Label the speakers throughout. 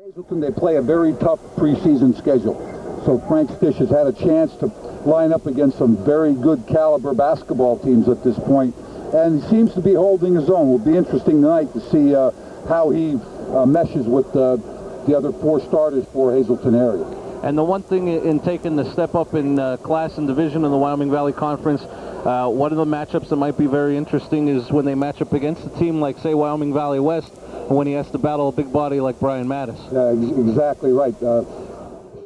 Speaker 1: Hazleton, they play a very tough preseason schedule. So Frank Stish has had a chance to line up against some very good caliber basketball teams at this point, and he seems to be holding his own. It will be interesting tonight to see how he meshes with the other four starters for Hazleton area.
Speaker 2: And the one thing in taking the step up in class and division in the Wyoming Valley Conference, one of the matchups that might be very interesting is when they match up against a team like, say, Wyoming Valley West, when he has to battle a big body like Brian Mattis.
Speaker 1: Exactly right.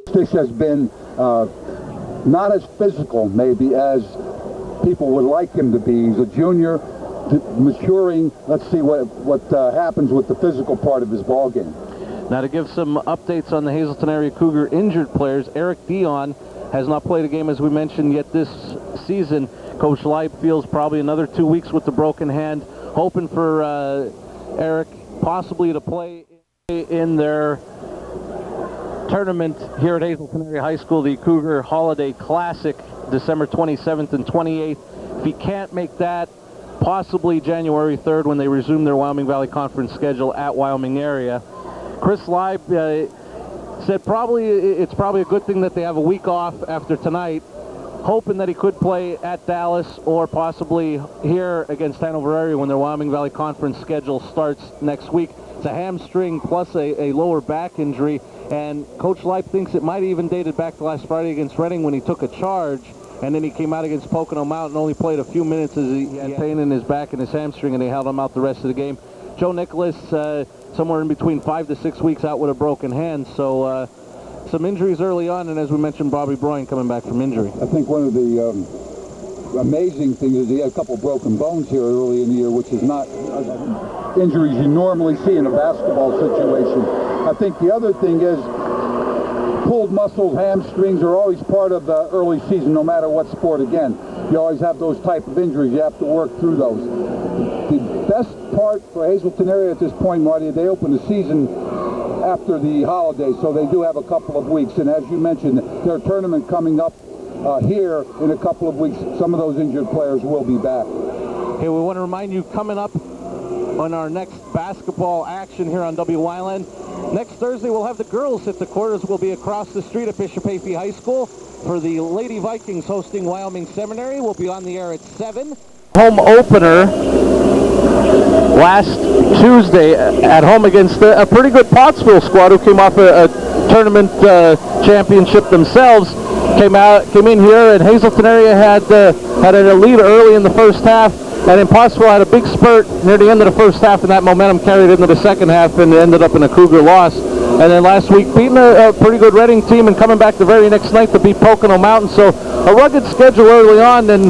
Speaker 1: Stish has been not as physical, maybe, as people would like him to be. He's a junior, maturing. Let's see what happens with the physical part of his ball game.
Speaker 2: Now, to give some updates on the Hazleton area Cougar injured players, Eric Dion has not played a game, as we mentioned, yet this season. Coach Leib feels probably another 2 weeks with the broken hand, hoping for Eric possibly to play in their tournament here at Hazleton Area High School, the Cougar Holiday Classic, December 27th and 28th. If he can't make that, possibly January 3rd when they resume their Wyoming Valley Conference schedule at Wyoming area. Chris Leib said it's probably a good thing that they have a week off after tonight, hoping that he could play at Dallas or possibly here against Hanover area when their Wyoming Valley Conference schedule starts next week. It's a hamstring plus a lower back injury, and Coach Leib thinks it might even dated back to last Friday against Reading when he took a charge, and then he came out against Pocono Mountain, only played a few minutes as he had pain in his back and his hamstring, and they held him out the rest of the game. Joe Nicholas, somewhere in between 5 to 6 weeks out with a broken hand, so some injuries early on, and as we mentioned, Bobby Broyne coming back from injury.
Speaker 1: I think one of the amazing things is he had a couple broken bones here early in the year, which is not injuries you normally see in a basketball situation. I think the other thing is pulled muscles, hamstrings are always part of the early season, no matter what sport. Again, you always have those type of injuries. You have to work through those. The best part for Hazleton area at this point, Marty, they open the season after the holidays, so they do have a couple of weeks. And as you mentioned, their tournament coming up here in a couple of weeks, some of those injured players will be back.
Speaker 2: Okay, we want to remind you, coming up on our next basketball action here on WYLN, next Thursday we'll have the girls hit the quarters. We'll be across the street at Bishop Aphey High School for the Lady Vikings hosting Wyoming Seminary. We'll be on the air at 7. Home opener last Tuesday at home against a pretty good Pottsville squad who came off a tournament championship themselves. Came in here, and Hazleton area had a lead early in the first half, and then Pottsville had a big spurt near the end of the first half, and that momentum carried into the second half and ended up in a Cougar loss. And then last week beating a pretty good Reading team and coming back the very next night to beat Pocono Mountain. So a rugged schedule early on, and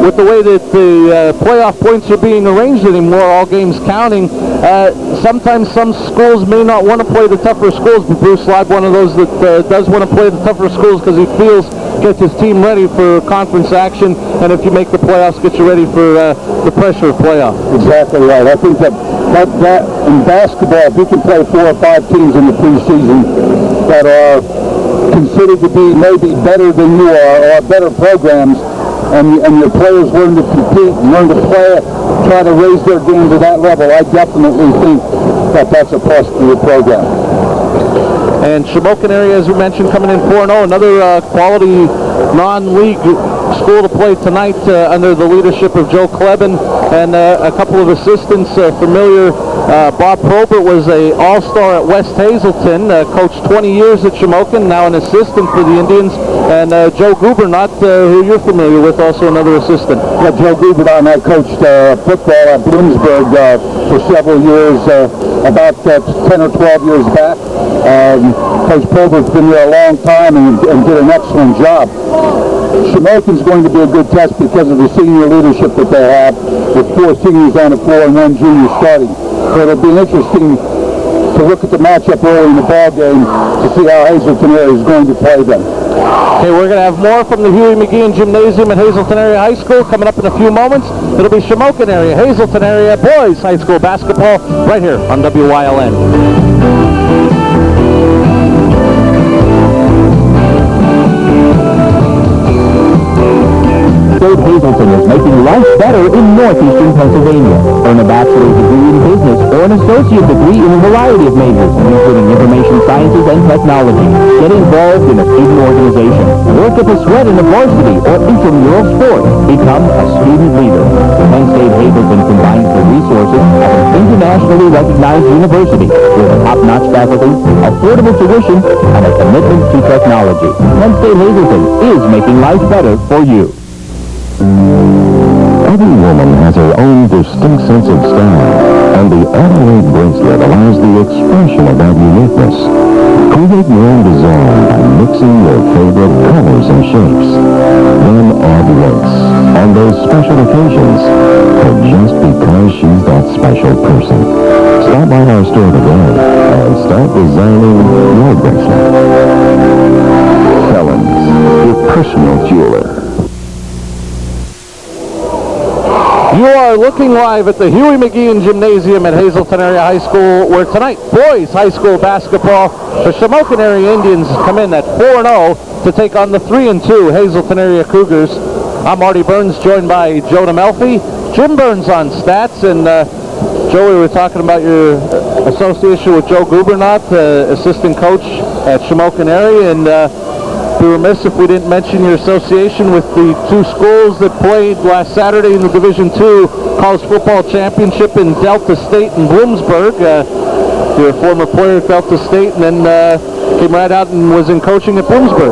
Speaker 2: with the way that the playoff points are being arranged anymore, all games counting, sometimes some schools may not want to play the tougher schools, but Bruce Leib, one of those that does want to play the tougher schools because he feels gets his team ready for conference action, and if you make the playoffs, get you ready for the pressure of playoff.
Speaker 1: Exactly right. I think that in basketball, if you can play 4 or 5 teams in the preseason that are considered to be maybe better than you are, or better programs, and your players learn to compete, learn to play, try to raise their game to that level, I definitely think that that's a plus to your program.
Speaker 2: And Shamokin area, as we mentioned, coming in 4-0, another quality non-league school to play tonight under the leadership of Joe Kleben and a couple of assistants. Familiar Bob Probert was an all-star at West Hazleton, coached 20 years at Shamokin, now an assistant for the Indians, and Joe Gubernat, who you're familiar with, also another assistant.
Speaker 1: Yeah, Joe Gubernat and I coached football at Bloomsburg for several years, about 10 or 12 years back. Coach Probert's been there a long time and did an excellent job. Shamokin's going to be a good test because of the senior leadership that they have, with 4 seniors on the floor and 1 junior starting. So it'll be interesting to look at the matchup early in the ball game to see how Hazleton area is going to play them.
Speaker 2: Okay, we're going to have more from the Huey McGeehan Gymnasium at Hazleton Area High School coming up in a few moments. It'll be Shamokin area, Hazleton area boys high school basketball right here on WYLN.
Speaker 3: Hazleton is making life better in northeastern Pennsylvania. Earn a bachelor's degree in business or an associate degree in a variety of majors, including information sciences and technology. Get involved in a student organization. Work up a sweat in a varsity or intramural sport. Become a student leader. Penn State Hazleton combines the resources of an internationally recognized university with top-notch faculty, affordable tuition, and a commitment to technology. Penn State Hazleton is making life better for you.
Speaker 4: Every woman has her own distinct sense of style, and the Adelaide bracelet allows the expression of that uniqueness. Create your own design by mixing your favorite colors and shapes. Then add lace on those special occasions, or just because she's that special person. Stop by our store today and start designing your bracelet. Helen's, your personal jeweler.
Speaker 2: You are looking live at the Huey McGeehan Gymnasium at Hazleton Area High School, where tonight, boys high school basketball, the Shamokin Area Indians come in at 4-0 to take on the 3-2 Hazleton Area Cougars. I'm Marty Burns, joined by Jonah Melfi. Jim Burns on stats, and Joe, we were talking about your association with Joe Gubernat, assistant coach at Shamokin Area, and be remiss if we didn't mention your association with the two schools that played last Saturday in the Division II College Football Championship in Delta State and Bloomsburg. You're a former player at Delta State, and then came right out and was in coaching at Bloomsburg.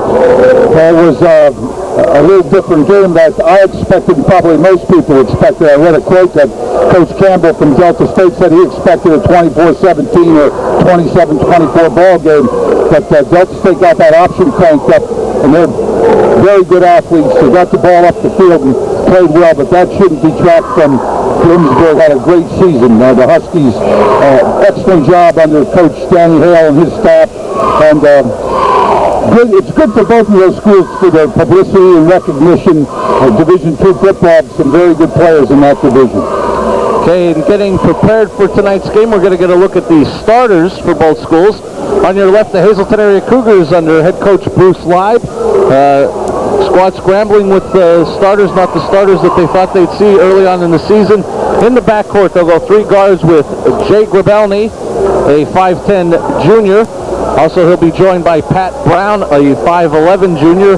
Speaker 1: Well, it was a little different game that I expected, and probably most people expected. I read a quote that Coach Campbell from Delta State said he expected a 24-17 or 27-24 ball game, but Delta State got that option cranked up, and they're very good athletes. They got the ball up the field and played well, but that shouldn't detract from Bloomsburg. Had a great season. The Huskies, excellent job under Coach Danny Hale and his staff, and it's good for both of those schools for their publicity and recognition. Division II football, some very good players in that division.
Speaker 2: Okay, and getting prepared for tonight's game, we're going to get a look at the starters for both schools. On your left, the Hazleton Area Cougars under head coach Bruce Leib. Squad scrambling with the starters, not the starters that they thought they'd see early on in the season. In the backcourt, they'll go three guards with Jay Grabelny, a 5'10 junior. Also, he'll be joined by Pat Brown, a 5'11 junior,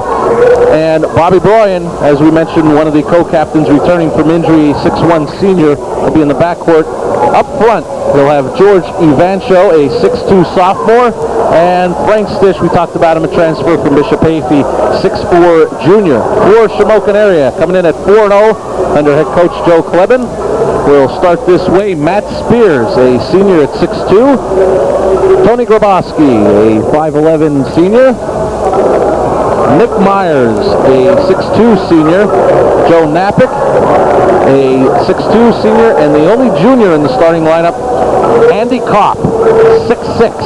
Speaker 2: and Bobby Broyan, as we mentioned, one of the co-captains returning from injury, 6'1 senior, will be in the backcourt. Up front, he'll have George Evancho, a 6'2 sophomore, and Frank Stish, we talked about him, a transfer from Bishop Hafey, 6'4 junior. For Shamokin Area, coming in at 4-0 under head coach Joe Kleben. We'll start this way. Matt Spears, a senior at 6'2. Tony Grabowski, a 5'11 senior. Nick Myers, a 6'2 senior. Joe Napick, a 6'2 senior. And the only junior in the starting lineup, Andy Kopp, 6'6.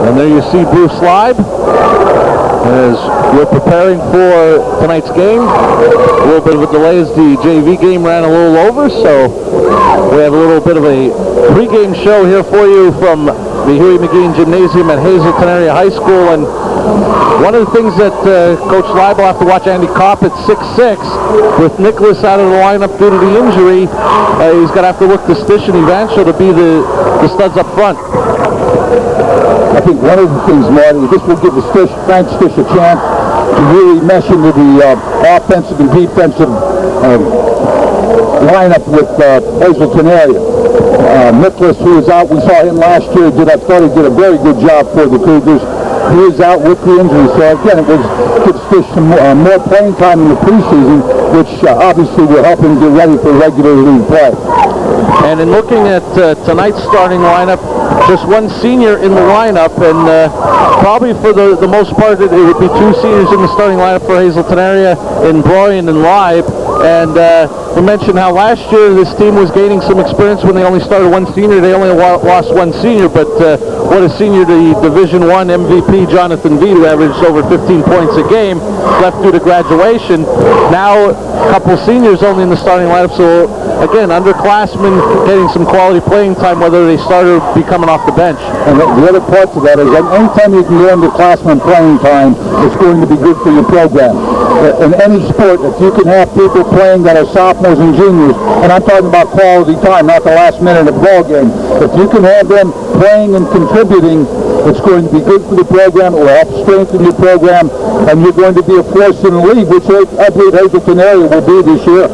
Speaker 2: And there you see Bruce Leib as we're preparing for tonight's game. A little bit of a delay as the JV game ran a little over, so we have a little bit of a pregame show here for you from the Huey McGeehan Gymnasium at Hazleton Area High School. And one of the things that Coach Leib will have to watch Andy Kopp at 6'6", with Nicholas out of the lineup due to the injury. He's going to have to look to Stish and Evancho to be the studs up front.
Speaker 1: I think one of the things, Marty, this will give Frank Stish a chance to really mesh into the offensive and defensive lineup with Hazleton Area. Nicholas, who was out, we saw him last year, I thought he did a very good job for the Cougars. He is out with the injury, so again, it was give Stish some more playing time in the preseason, which obviously will help him get ready for regular league play.
Speaker 2: And in looking at tonight's starting lineup, just one senior in the lineup, and probably for the most part it would be two seniors in the starting lineup for Hazleton Area in Broyan and Leib. And we mentioned how last year this team was gaining some experience when they only started one senior. They only lost one senior, but what a senior, the Division I MVP Jonathan Veed, who averaged over 15 points a game, left due to graduation. Now a couple seniors only in the starting lineup, so again, underclassmen getting some quality playing time, whether they start or be coming off the bench.
Speaker 1: And the other part to that is that anytime you can get underclassmen playing time, it's going to be good for your program. In any sport, if you can have people playing that are sophomores sophomores and juniors, and I'm talking about quality time, not the last minute of the ball game. If you can have them playing and contributing, it's going to be good for the program. It will help strengthen your program, and you're going to be a force in the league, which I believe Hazleton area will be this year.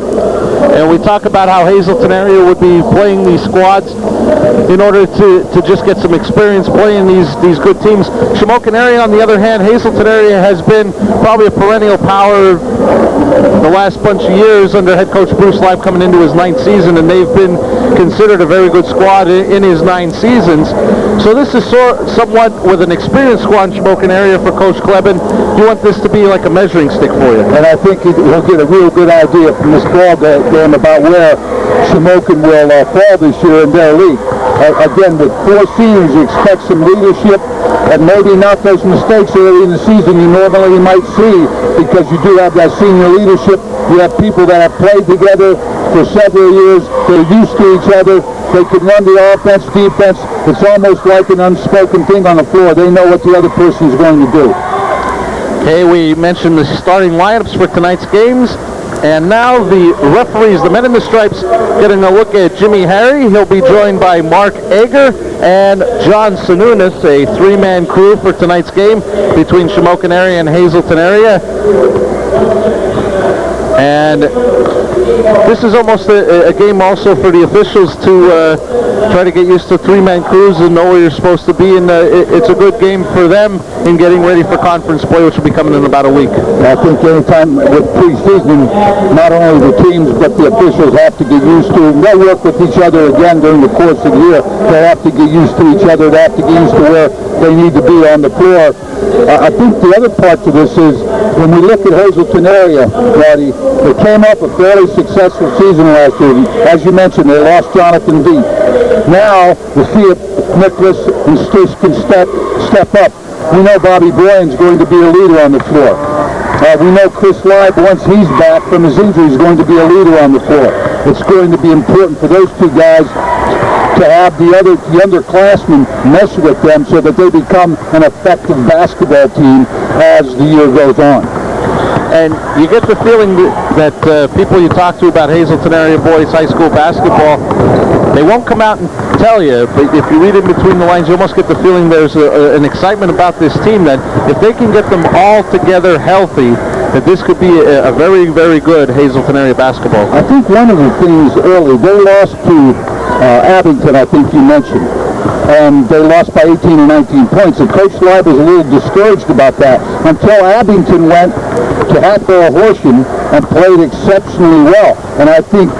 Speaker 2: And we talk about how Hazleton area would be playing these squads in order to just get some experience playing these good teams. Shamokin area, on the other hand, Hazleton area has been probably a perennial power the last bunch of years under head coach Bruce Leib coming into his 9th season, and they've been considered a very good squad in his 9 seasons. So this is somewhat with an experienced squad in Shamokin area for Coach Kleben. You want this to be like a measuring stick for you.
Speaker 1: And I think he'll get a real good idea from this ball game about where Shamokin will fall this year in their league. Again, with 4 seasons, you expect some leadership and maybe not those mistakes early in the season you normally might see, because you do have that senior leadership. You have people that have played together for several years. They're used to each other. They can run the offense, defense. It's almost like an unspoken thing on the floor. They know what the other person is going to do.
Speaker 2: Okay, we mentioned the starting lineups for tonight's games. And now the referees, the men in the stripes, getting a look at Jimmy Harry. He'll be joined by Mark Ager and John Sanunis, a 3-man crew for tonight's game between Shamokin area and Hazleton area. And this is almost a game also for the officials to try to get used to 3-man crews and know where you're supposed to be. And it's a good game for them in getting ready for conference play, which will be coming in about a week.
Speaker 1: I think anytime with preseason, not only the teams but the officials have to get used to, and they'll work with each other again during the course of the year. They have to get used to each other. They have to get used to where they need to be on the floor. I think the other part to this is when we look at Hazleton area, Roddy, they came up a fairly successful season last year. As you mentioned, they lost Jonathan D. Now, to see if Nicholas and Stish can step up. We know Bobby Boyan's going to be a leader on the floor. We know Chris Leib, once he's back from his injury, is going to be a leader on the floor. It's going to be important for those 2 guys to have the underclassmen mesh with them so that they become an effective basketball team as the year goes on.
Speaker 2: And you get the feeling that people you talk to about Hazleton area boys high school basketball, they won't come out and tell you, but if you read in between the lines, you almost get the feeling there's an excitement about this team that if they can get them all together healthy, that this could be a very, very good Hazleton area basketball.
Speaker 1: I think one of the things early, they lost to Abington, I think you mentioned. And they lost by 18 or 19 points. And Coach Leib was a little discouraged about that until Abington went to Hatboro Horsham and played exceptionally well. And I think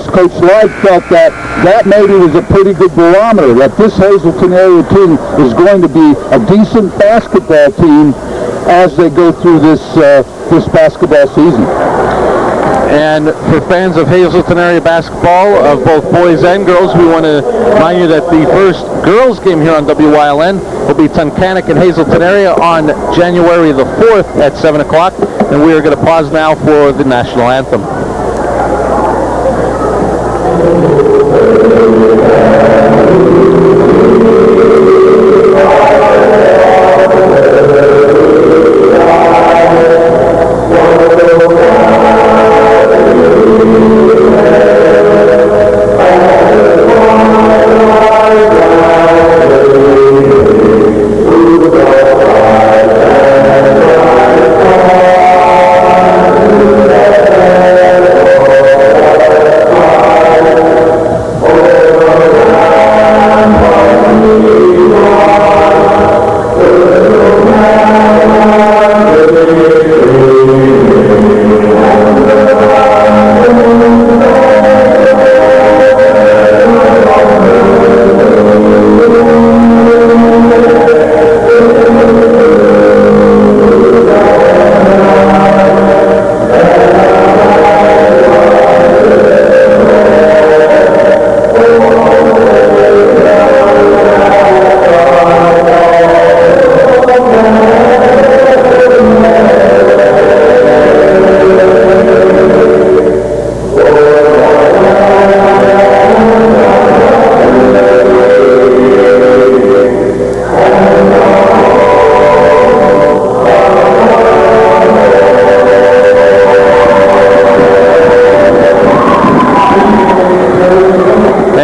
Speaker 1: Coach Leib felt that maybe was a pretty good barometer, that this Hazleton area team is going to be a decent basketball team as they go through this basketball season.
Speaker 2: And for fans of Hazleton area basketball, of both boys and girls, we want to remind you that the first girls game here on WYLN will be Tunkhannock and Hazleton area on January the 4th at 7 o'clock. And we are going to pause now for the national anthem.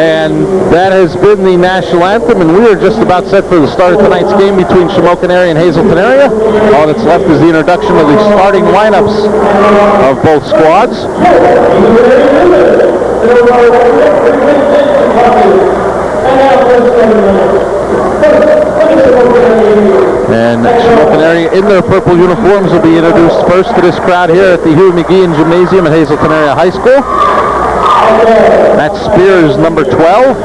Speaker 2: And that has been the national anthem, and we are just about set for the start of tonight's game between Shamokin area and Hazleton area. All that's left is the introduction of the starting lineups of both squads. And Shamokin area in their purple uniforms will be introduced first to this crowd here at the Huey McGeehan Gymnasium at Hazleton Area High School. Matt Spears, number 12.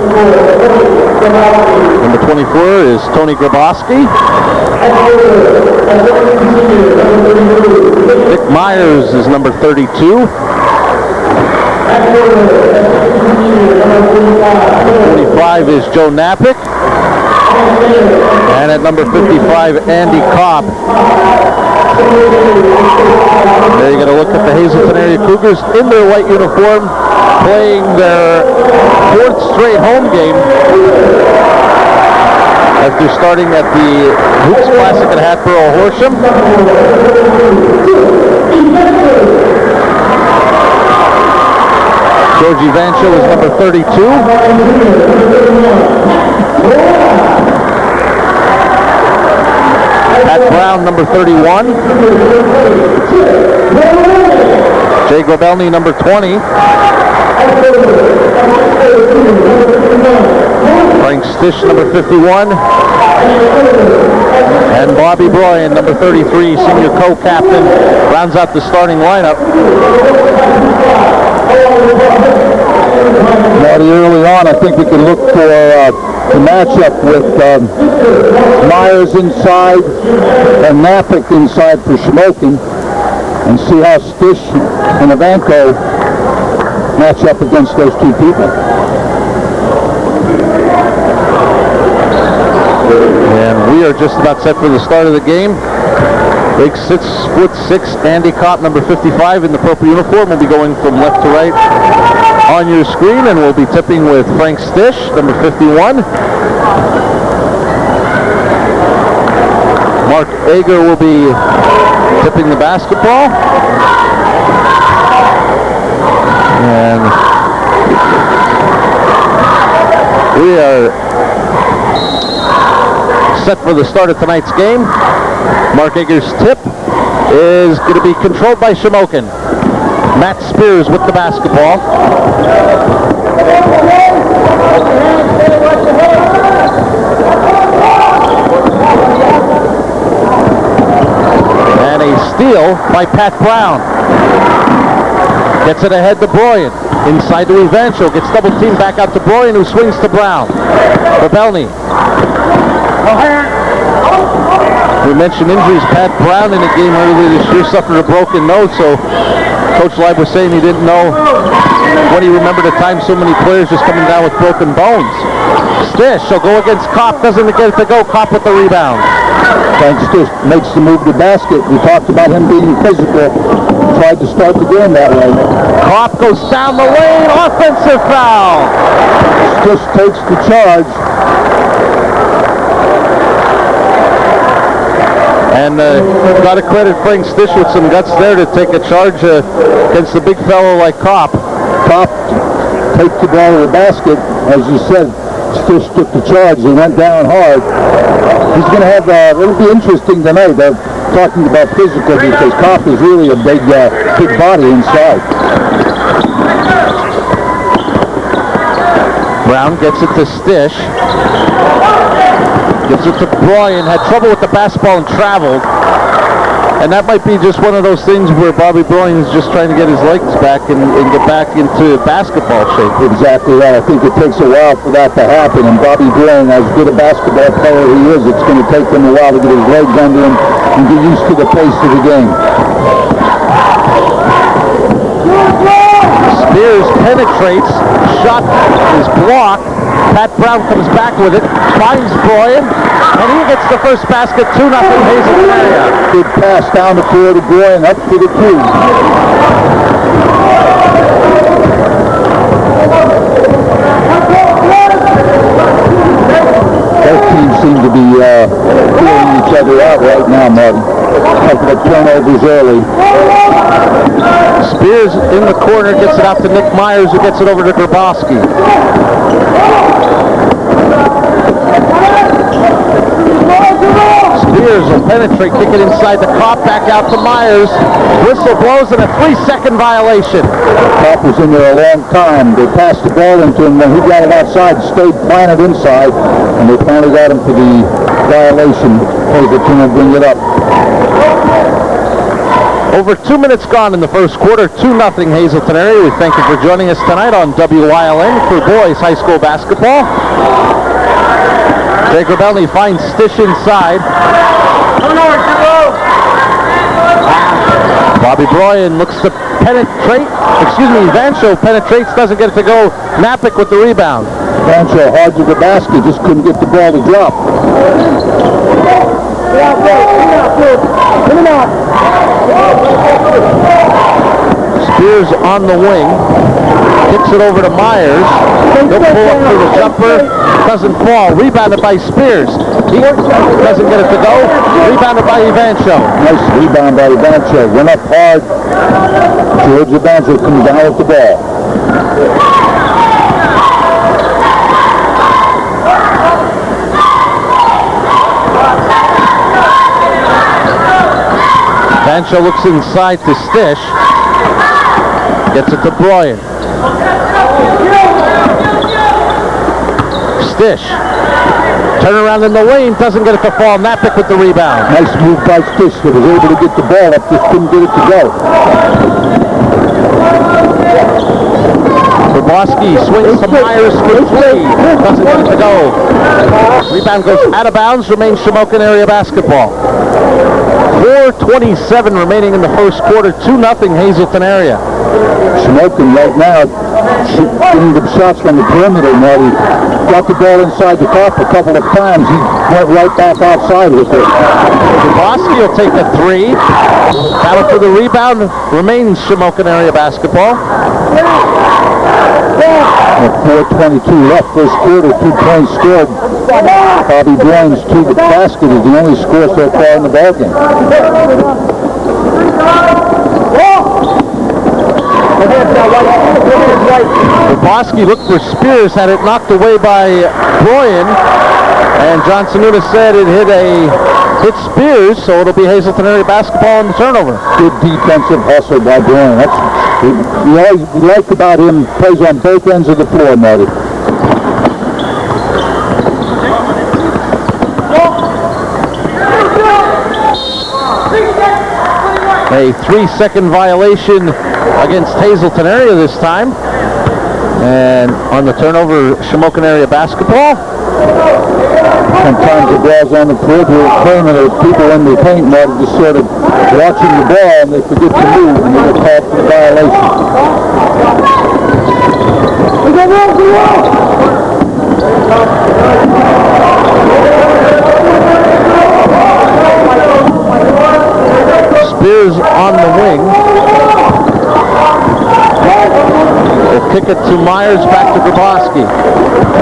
Speaker 2: Number 24 is Tony Graboski. Nick Myers is number 32. Number 45 is Joe Napick. And at number 55, Andy Kopp. There you got to look at the Hazleton area Cougars in their white uniform, playing their 4th straight home game after starting at the Hoops Classic at Hatboro Horsham. George Evancho is number 32. Pat Brown, number 31. Jay Grabelny, number 20. Frank Stish, number 51. And Bobby Bryan, number 33, senior co-captain, rounds out the starting lineup.
Speaker 1: Marty, early on, I think we can look for the matchup with Myers inside and Napick inside for Shamokin, and see how Stish and Evanko match up against those two people.
Speaker 2: And we are just about set for the start of the game. Big 6'6" Andy Kopp, number 55 in the purple uniform, will be going from left to right on your screen, and we'll be tipping with Frank Stish, number 51. Mark Ager will be tipping the basketball. And we are set for the start of tonight's game. Mark Ager's tip is going to be controlled by Shamokin. Matt Spears with the basketball. And a steal by Pat Brown. Gets it ahead to Bryan. Inside to Evancho. Gets double teamed back out to Bryan, who swings to Brown. Grabelny. We mentioned injuries. Pat Brown in the game earlier this year suffered a broken nose, so Coach Leib was saying he didn't know when he remembered a time so many players just coming down with broken bones. Stish will go against Kopp, doesn't get it to go. Kopp with the rebound.
Speaker 1: Frank Stish makes the move to basket. We talked about him being physical. Tried to start the game that way.
Speaker 2: Kopp goes down the lane, offensive foul.
Speaker 1: Stish takes the charge.
Speaker 2: And got to credit Frank Stish with some guts there to take a charge against a big fellow like Kopp.
Speaker 1: Kopp takes the ball to the basket. As you said, Stish took the charge. He went down hard. He's going to have, it'll be interesting tonight. They're talking about physical because Kopp is really a big body inside.
Speaker 2: Brown gets it to Stish. Gives it to Bryan, had trouble with the basketball and traveled. And that might be just one of those things where Bobby Bryan is just trying to get his legs back and get back into basketball shape.
Speaker 1: Exactly right. I think it takes a while for that to happen. And Bobby Bryan, as good a basketball player he is, it's going to take him a while to get his legs under him and get used to the pace of the game.
Speaker 2: Spears penetrates. Shot is blocked. Pat Brown comes back with it, finds Bryan, and he gets the first basket, 2-0 Hazleton area.
Speaker 1: Good pass down the floor to Bryan, up to the two. Both teams seem to be feeling each other out right now, Martin. Couple of turnovers early.
Speaker 2: Spears in the corner, gets it out to Nick Myers, who gets it over to Graboski. penetrate, kick it inside the Kopp, back out to Myers. Whistle blows and a 3-second violation.
Speaker 1: Kopp was in there a long time. They passed the ball into him. When he got it outside, stayed planted inside, and they finally got him for the violation. Hazleton will bring it up.
Speaker 2: Over 2 minutes gone in the first quarter, 2-0 Hazleton area. We thank you for joining us tonight on WYLN for boys high school basketball. Jay Grabelny finds Stish inside. Bobby Broyan looks to penetrate. Vancho penetrates, doesn't get it to go. Napick with the rebound.
Speaker 1: Vancho hard to the basket, just couldn't get the ball to drop.
Speaker 2: Spears on the wing. Kicks it over to Myers. He'll pull up for the jumper. Doesn't fall. Rebounded by Spears. He doesn't get it to go. Rebounded by Evancho.
Speaker 1: Nice rebound by Evancho. Went up hard. George Evancho comes down with the ball. Evancho looks inside to Stish. Gets it to Broyan. Stish. Turn around in the lane, doesn't get it to fall. Napick with the rebound. Nice move by Stish. He was able to get the ball up, just couldn't get it to go.
Speaker 2: Grabowski swings to Myers for 3. Doesn't get it to go. Rebound goes out of bounds, remains Shamokin area basketball. 4:27 remaining in the first quarter, 2-0 Hazleton area.
Speaker 1: Shamokin right now getting the shots from the perimeter. Now he got the ball inside the Kopp a couple of times. He went right back outside with it.
Speaker 2: Grabowski will take a 3. Battle for the rebound remains Shamokin area basketball.
Speaker 1: 4:22 left first quarter, 2 points scored. Bobby Brown's to the basket is the only score so far in the ballgame.
Speaker 2: Grabowski looked for Spears, had it knocked away by Broyan, and John Sununu said it hit Spears, so it'll be Hazleton area basketball on the turnover.
Speaker 1: Good defensive hustle by Broyan. That's what we like about him. Plays on both ends of the floor, Marty.
Speaker 2: A 3-second violation against Hazleton area this time. And on the turnover, Shamokin area basketball.
Speaker 1: Sometimes the ball's on the perimeter, there's people in the paint, Marty, just sort of watching the ball, and they forget to move, and they get called for the violation.
Speaker 2: Spears on the wing. They'll kick it to Myers, back to Grabowski.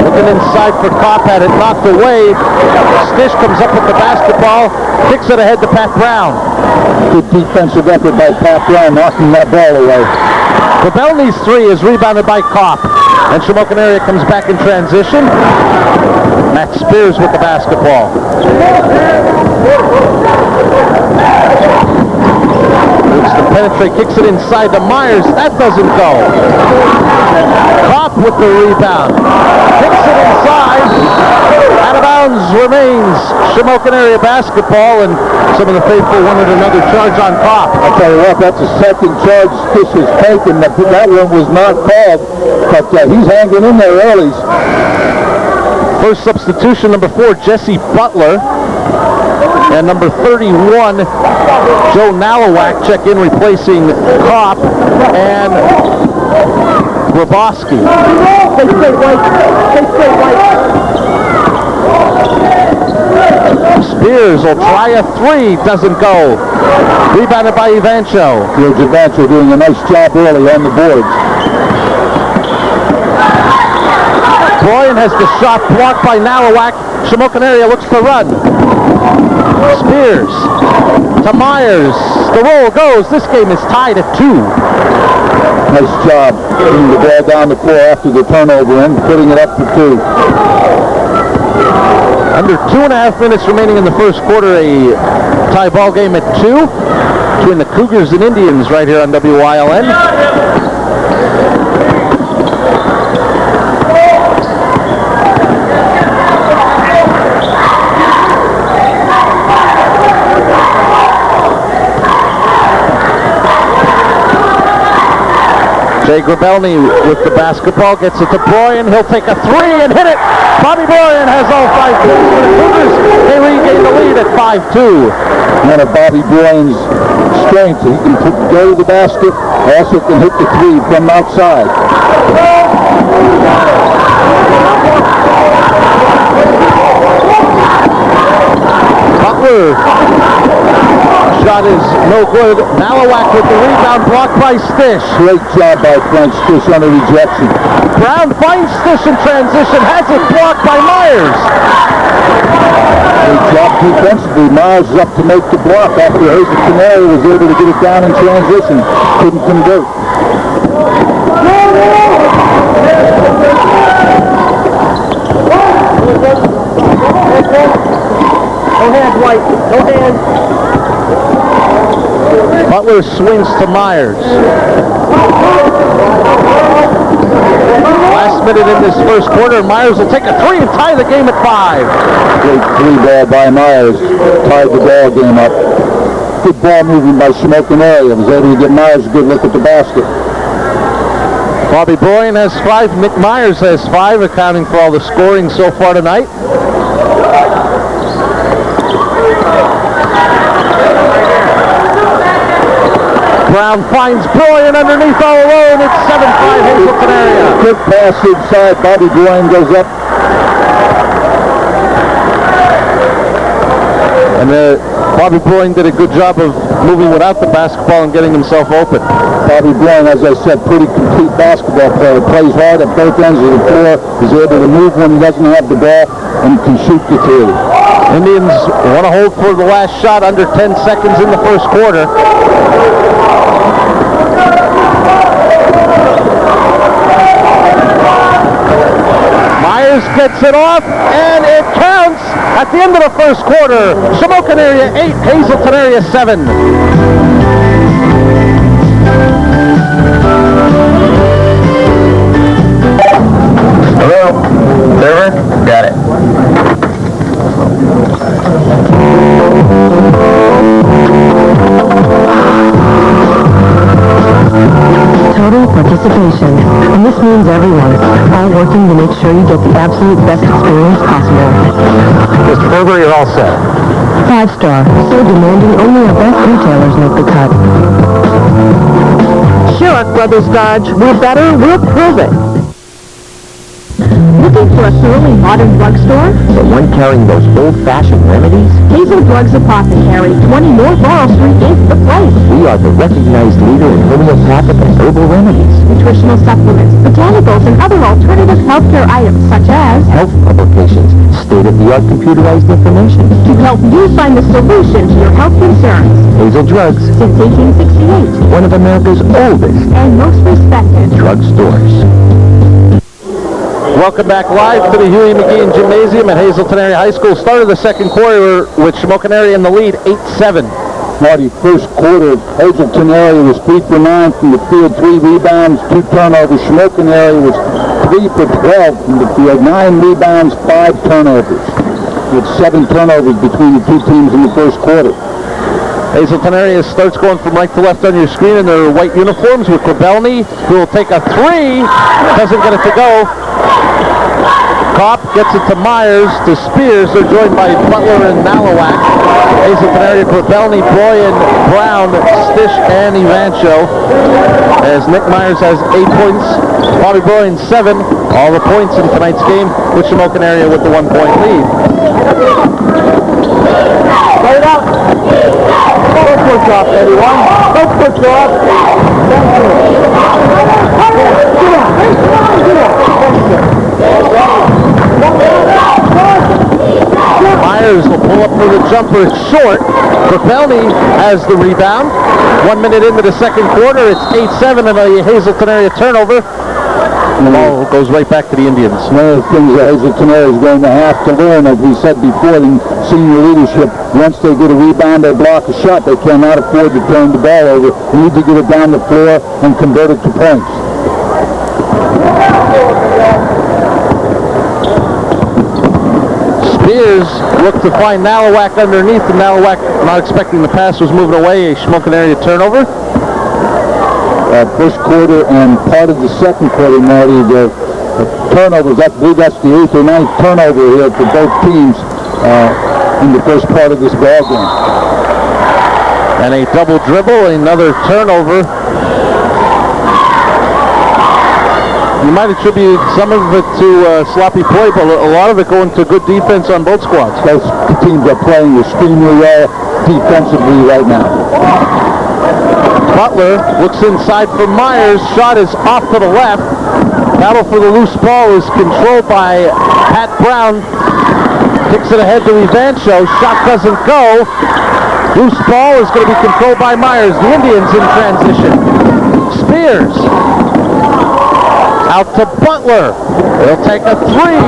Speaker 2: Looking inside for Kopp, had it knocked away. Stish comes up with the basketball, kicks it ahead to Pat Brown.
Speaker 1: Good defensive effort by Pat Brown, knocking that ball away.
Speaker 2: Grabelny's 3 is rebounded by Kopp. And Shamokin area comes back in transition. Matt Spears with the basketball. Looks to penetrate, kicks it inside to Myers. That doesn't go. Kopp with the rebound. Kicks it inside. Out of bounds remains Shamokin area basketball, and some of the faithful wanted another charge on Kopp.
Speaker 1: I'll tell you what, that's the second charge Stish has taken. That one was not called, but he's hanging in there early.
Speaker 2: First substitution, number 4, Jesse Butler. And number 31, Joe Nalowak, check in replacing Kopp and Grabowski. Spears will try a 3, doesn't go. Rebounded by Evancho.
Speaker 1: George Evancho doing a nice job early on the boards.
Speaker 2: Broyan has the shot blocked by Nalowak. Shamokin area looks to run. Spears to Myers. The roll goes. This game is tied at 2.
Speaker 1: Nice job getting the ball down the floor after the turnover and putting it up for 2.
Speaker 2: Under 2.5 minutes remaining in the first quarter, a tie ball game at 2 between the Cougars and Indians right here on WYLN. Jay Grabelny with the basketball, gets it to Bryan. He'll take a 3 and hit it. Bobby Bryan has all 5 points for the Cougars. They regain the lead at 5-2.
Speaker 1: One of Bobby Bryan's strengths, he can go to the basket, also can hit the 3 from outside.
Speaker 2: Butler. Shot is no good. Malawak with the rebound, blocked by Stish.
Speaker 1: Great job by French, Stish under rejection.
Speaker 2: Brown finds Stish in transition, has it blocked by Myers.
Speaker 1: Great job defensively. Myers is up to make the block after Hazleton was able to get it down in transition. Couldn't convert.
Speaker 2: No hands, White. No hands. Butler swings to Myers. Last minute in this first quarter, Myers will take a 3 and tie the game at 5.
Speaker 1: Great 3 ball by Myers. Tied the ball game up. Good ball movement by Shamokin. Was able to get Myers a good look at the basket.
Speaker 2: Bobby Bryan has 5. Nick Myers has 5, accounting for all the scoring so far tonight. Brown finds Bryan underneath all alone. It's 7-5 Hazleton area.
Speaker 1: Quick pass inside. Bobby Bryan goes up.
Speaker 2: And Bobby Bryan did a good job of moving without the basketball and getting himself open.
Speaker 1: Bobby Bryan, as I said, pretty complete basketball player. Plays hard at both ends of the floor. Is able to move when he doesn't have the ball and can shoot the 3.
Speaker 2: Indians want to hold for the last shot, under 10 seconds in the first quarter. Myers gets it off, and it counts at the end of the first quarter. Shamokin area 8, Hazleton area 7.
Speaker 5: Hello? Server? Got it.
Speaker 6: Total participation, and this means everyone, all working to make sure you get the absolute best experience possible.
Speaker 2: Mr. Ferber, you're all set.
Speaker 6: 5-star, so demanding only our best retailers make the cut. Sure, Brothers Dodge, we're better, we'll prove it. Looking for a thoroughly modern drugstore?
Speaker 3: The one carrying those old-fashioned remedies?
Speaker 6: Hazel Drugs Apothecary, 20 North Laurel Street is the place.
Speaker 3: We are the recognized leader in homeopathic and herbal remedies.
Speaker 6: Nutritional supplements, botanicals, and other alternative healthcare items such as
Speaker 3: Health publications, state-of-the-art computerized information.
Speaker 6: to help you find the solution to your health concerns.
Speaker 3: Hazel Drugs,
Speaker 6: Since 1868,
Speaker 3: one of America's oldest
Speaker 6: and most respected.
Speaker 3: drugstores.
Speaker 2: Welcome back live to the Huey McGeehan Gymnasium at Hazleton Area High School. Start of the second quarter with Shamokin area in the lead, 8-7.
Speaker 1: Marty, first quarter, Hazleton area was 3 for 9 from the field, 3 rebounds, 2 turnovers. Shamokin area was 3 for 12 from the field, 9 rebounds, 5 turnovers. We had 7 turnovers between the two teams in the first quarter.
Speaker 2: Hazleton area starts going from right to left on your screen in their white uniforms with Grabelny, who will take a 3, doesn't get it to go. Kopp gets it to Myers, to Spears. They're joined by Butler and Malawak. Hazleton area, Grabelny, Bryan, Brown, Stish, and Evancho. As Nick Myers has 8 points, Bobby Bryan 7. All the points in tonight's game with Shamokin area with the 1-point lead. Start it out. Go push off, everyone. Go push off. Myers will pull up for the jumper. It's short. Grabelny has the rebound. 1 minute into the second quarter, it's 8-7 and a Hazleton area turnover. The ball goes right back to the Indians.
Speaker 1: One of the things that Hazleton is going to have to learn, as we said before, in senior leadership, once they get a rebound, they block a shot, they cannot afford to turn the ball over. They need to get it down the floor and convert it to points.
Speaker 2: Spears looked to find Nalowak underneath, and Nalowak, not expecting the pass, was moving away. A Shamokin area turnover.
Speaker 1: First quarter and part of the second quarter, Marty, the turnovers, I believe that's the 8th or 9th turnover here for both teams in the first part of this ball game.
Speaker 2: And a double dribble, another turnover. You might attribute some of it to sloppy play, but a lot of it going to good defense on both squads.
Speaker 1: Both teams are playing extremely well defensively right now.
Speaker 2: Butler looks inside for Myers. Shot is off to the left. Battle for the loose ball is controlled by Pat Brown. Kicks it ahead to Evancho. Shot doesn't go. Loose ball is going to be controlled by Myers. The Indians in transition. Spears. Out to Butler. He'll take a three.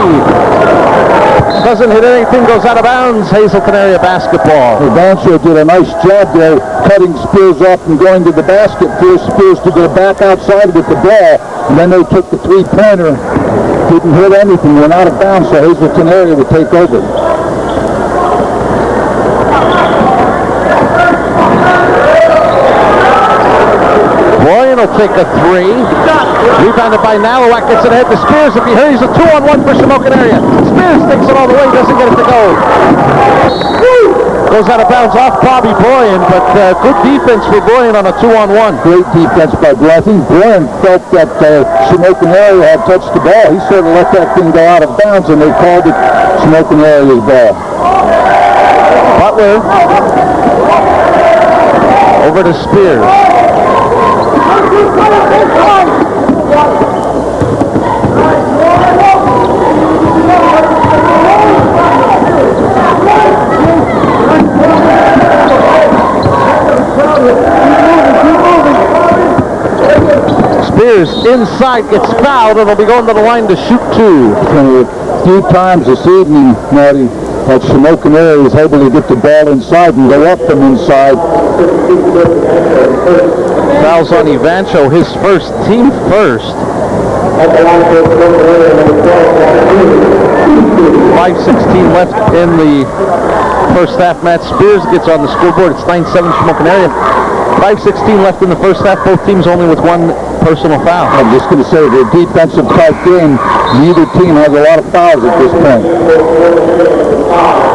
Speaker 2: Doesn't hit anything, goes out of bounds. Hazleton area basketball.
Speaker 1: Evancho did a nice job there, cutting Spears off and going to the basket. Forced Spears to go back outside with the ball. And then they took the three-pointer. Didn't hit anything. Went out of bounds, so Hazleton area would take over.
Speaker 2: Boyan will take a three. Rebounded by Nalowak, gets it ahead to Spears. If he hurries, a 2-on-1 for Shamokin area. Spears takes it all the way, doesn't get it to go. Goes out of bounds off Bobby Boyan, but good defense for Boyan on a 2-on-1.
Speaker 1: Great defense by Boyan. I think Boyan felt that Shamokin area had touched the ball. He sort of let that thing go out of bounds, and they called it Shamokin area's ball.
Speaker 2: Butler over to Spears. Spears inside, gets fouled, and will be going to the line to shoot two.
Speaker 1: A few times this evening, Marty, that Shamokin area is able to get the ball inside and go up from inside.
Speaker 2: Fouls on Evancho, his first, team first. 5:16 left in the first half. Matt Spears gets on the scoreboard. It's 9-7 Shamokin area. 5:16 left in the first half. Both teams only with one personal foul.
Speaker 1: I'm just going to say, the defensive type game, neither team has a lot of fouls at this point.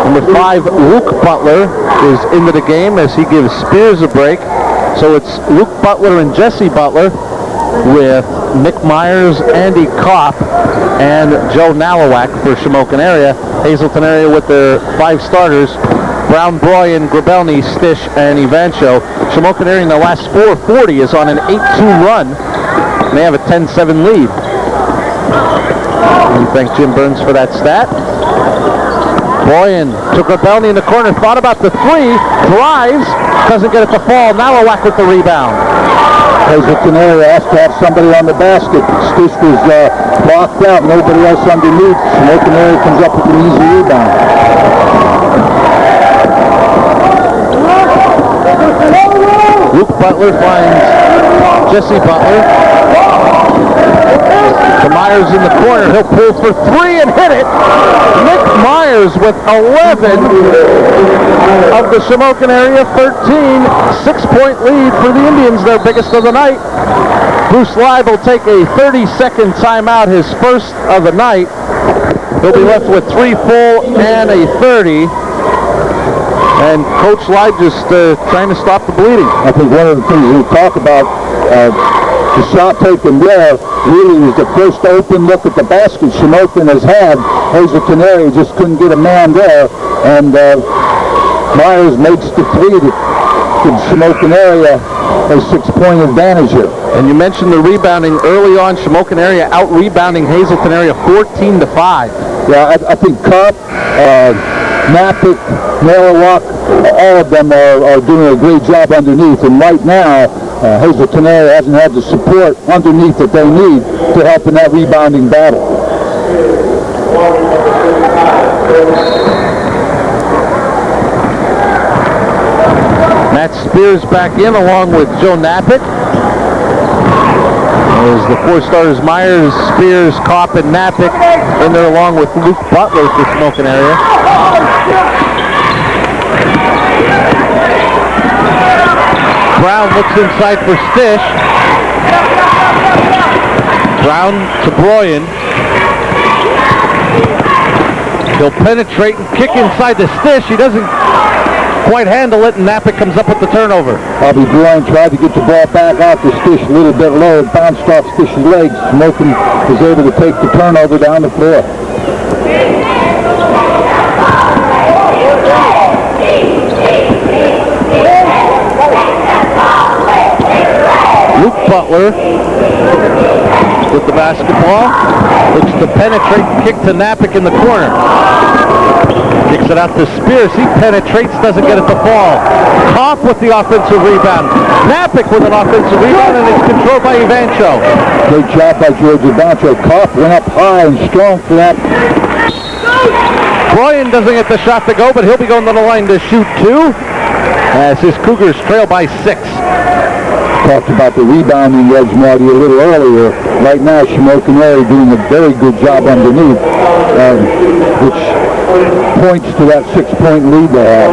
Speaker 2: Number 5, Luke Butler, is into the game as he gives Spears a break. So it's Luke Butler and Jesse Butler with Nick Myers, Andy Kopp, and Joe Nalowak for Shamokin area. Hazleton area with their 5 starters: Brown, Broyan, Grabelny, Stish, and Evancho. Shamokin area in the last 4:40 is on an 8-2 run. And they have a 10-7 lead. We thank Jim Burns for that stat. Boyan to Grabelny in the corner, thought about the three, drives, doesn't get it to fall. Nalowak with the rebound.
Speaker 1: Hazleton area has to have somebody on the basket. Stish was blocked out, nobody else underneath. Shamokin area comes up with an easy rebound.
Speaker 2: Luke Butler finds Jesse Butler. To Myers in the corner. He'll pull for three and hit it. Nick Myers with 11 of the Shamokin area 13. 6-point lead for the Indians, their biggest of the night. Bruce Live will take a 30-second timeout, his first of the night. He'll be left with 3 full and a 30. And Coach Live just trying to stop the bleeding.
Speaker 1: I think one of the things we talk about, the shot taken there really was the first open look at the basket Shamokin has had. Hazleton area just couldn't get a man there, and Myers makes the three to give Shamokin area a 6-point advantage here.
Speaker 2: And you mentioned the rebounding early on. Shamokin area out-rebounding Hazleton area 14-5.
Speaker 1: Yeah, I think Kopp, Napick, Nalowak, all of them are doing a great job underneath. And right now, Hazleton area hasn't had the support underneath that they need to help in that rebounding battle.
Speaker 2: Matt Spears back in along with Joe Napick. As the four starters, Myers, Spears, Kopp, and Napick in there along with Luke Butler for Shamokin area. Brown looks inside for Stish. Brown to Broyan. He'll penetrate and kick inside to Stish. He doesn't quite handle it, and Napick comes up with the turnover.
Speaker 1: Bobby Broyan tried to get the ball back out to Stish a little bit low. It bounced off Stish's legs. Shamokin was able to take the turnover down the floor.
Speaker 2: Luke Butler with the basketball. Looks to penetrate and kick to Napick in the corner. Kicks it out to Spears. He penetrates, doesn't get it to fall. Kopp with the offensive rebound. Napick with an offensive rebound, and it's controlled by Ivancho.
Speaker 1: Great job by George Ivancho. Kopp went up high and strong for that.
Speaker 2: Broyan doesn't get the shot to go, but he'll be going to the line to shoot two as his Cougars trail by 6.
Speaker 1: Talked about the rebounding edge, Marty, a little earlier. Right now, Shamokin area doing a very good job underneath, which points to that 6-point lead they have.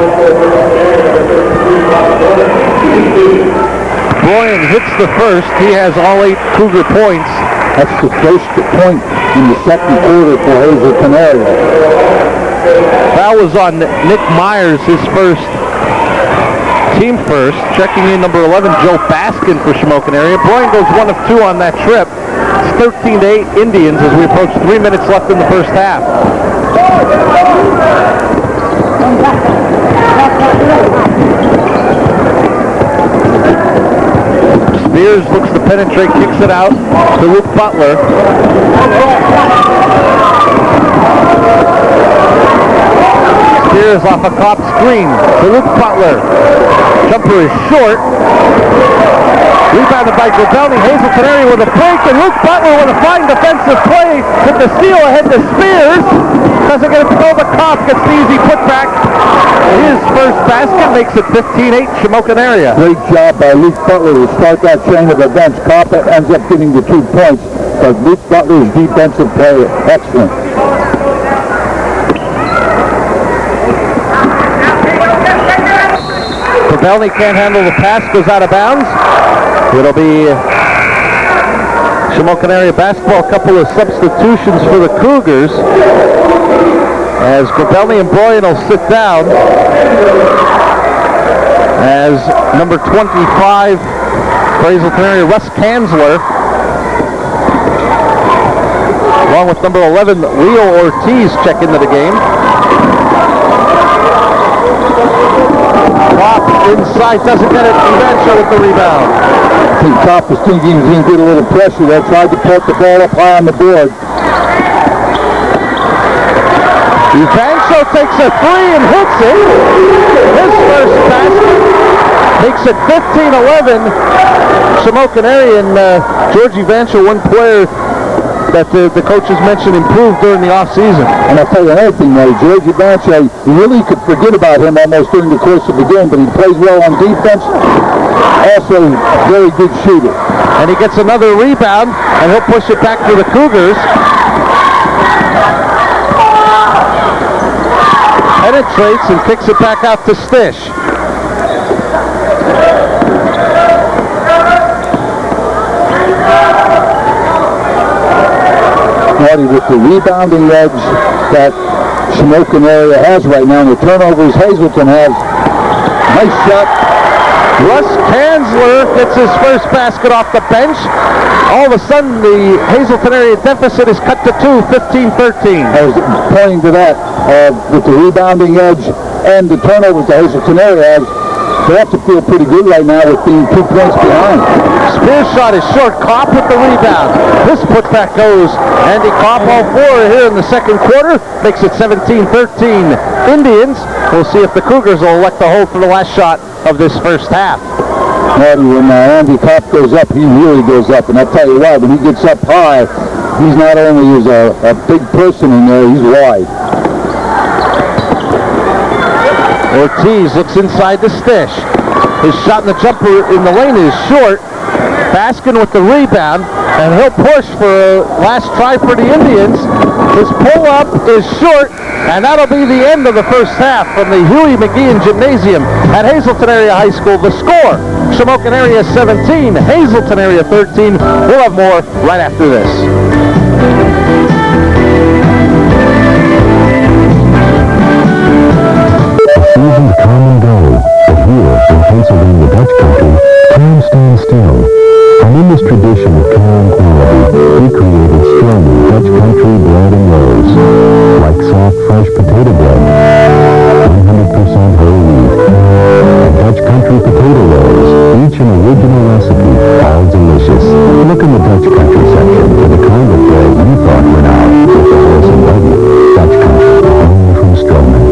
Speaker 2: Broyan hits the first. He has all 8 Cougar points.
Speaker 1: That's the first point in the second quarter for Hazleton area.
Speaker 2: Foul was on Nick Myers, his first. Team first. Checking in number 11, Joe Baskin for Shamokin area. Broyan goes 1 of 2 on that trip. It's 13-8 Indians as we approach 3 minutes left in the first half. Spears looks to penetrate, kicks it out to Luke Butler. Spears off a Kopp screen to Luke Butler. Jumper is short. Rebounded by Gobelny. Hazleton area with a break, and Luke Butler with a fine defensive play with the steal ahead to Spears. Doesn't get it to go, but Kopp gets the easy putback. His first basket makes it 15-8 Shamokin area.
Speaker 1: Great job by Luke Butler to start that chain of events. Kopp ends up getting the 2 points, but Luke Butler's defensive play, excellent.
Speaker 2: Gobelny can't handle the pass, goes out of bounds. It'll be Shamokin area basketball. A couple of substitutions for the Cougars as Gobelny and Broyan will sit down as number 25 for Hazleton area, Russ Kanzler, along with number 11, Leo Ortiz, check into the game. Kopp inside, doesn't get it. Ivancho with the rebound.
Speaker 1: I think Kopp was thinking he was going to get a little pressure there. Tried to put the ball up high on the board.
Speaker 2: Ivancho takes a 3 and hits it. His first basket makes it 15-11. Shamokin area, and George Ivancho, one player that the coaches mentioned improved during the offseason.
Speaker 1: And I'll tell you another thing, though. George Ivancho, you really could forget about him almost during the course of the game, but he plays well on defense. Also, very good shooter.
Speaker 2: And he gets another rebound, and he'll push it back to the Cougars. Penetrates and kicks it back out to Stish.
Speaker 1: Marty, with the rebounding edge that Shamokin area has right now, and the turnovers Hazleton has. Nice shot.
Speaker 2: Russ Kanzler gets his first basket off the bench. All of a sudden, the Hazleton area deficit is cut to 2, 15-13.
Speaker 1: I was pointing to that. With the rebounding edge and the turnovers the Hazleton area has, they have to feel pretty good right now with being 2 points behind.
Speaker 2: Spears shot is short. Kopp with the rebound. This putback goes. Andy Kopp all 4 here in the second quarter. Makes it 17-13 Indians. We'll see if the Cougars will elect to hold for the last shot of this first half.
Speaker 1: Marty, when Andy Kopp goes up, he really goes up. And I'll tell you what, when he gets up high, he's not only is a big person in there, he's wide.
Speaker 2: Ortiz looks inside the Stish. His shot in the jumper in the lane is short. Baskin with the rebound, and he'll push for a last try for the Indians. His pull-up is short, and that'll be the end of the first half from the Huey McGeehan Gymnasium at Hazleton Area High School. The score, Shamokin Area 17, Hazleton Area 13. We'll have more right after this.
Speaker 4: Seasons come and go, but here in Pennsylvania Dutch country, time stands still. And in this tradition of care and quality, we created strong Dutch country bread and rolls, like soft, fresh potato bread, 100% whole wheat, and Dutch country potato rolls, each an original recipe, all delicious. Look in the Dutch country section for the kind of bread you thought went out with the horse and buggy. Dutch country, only from Strowman.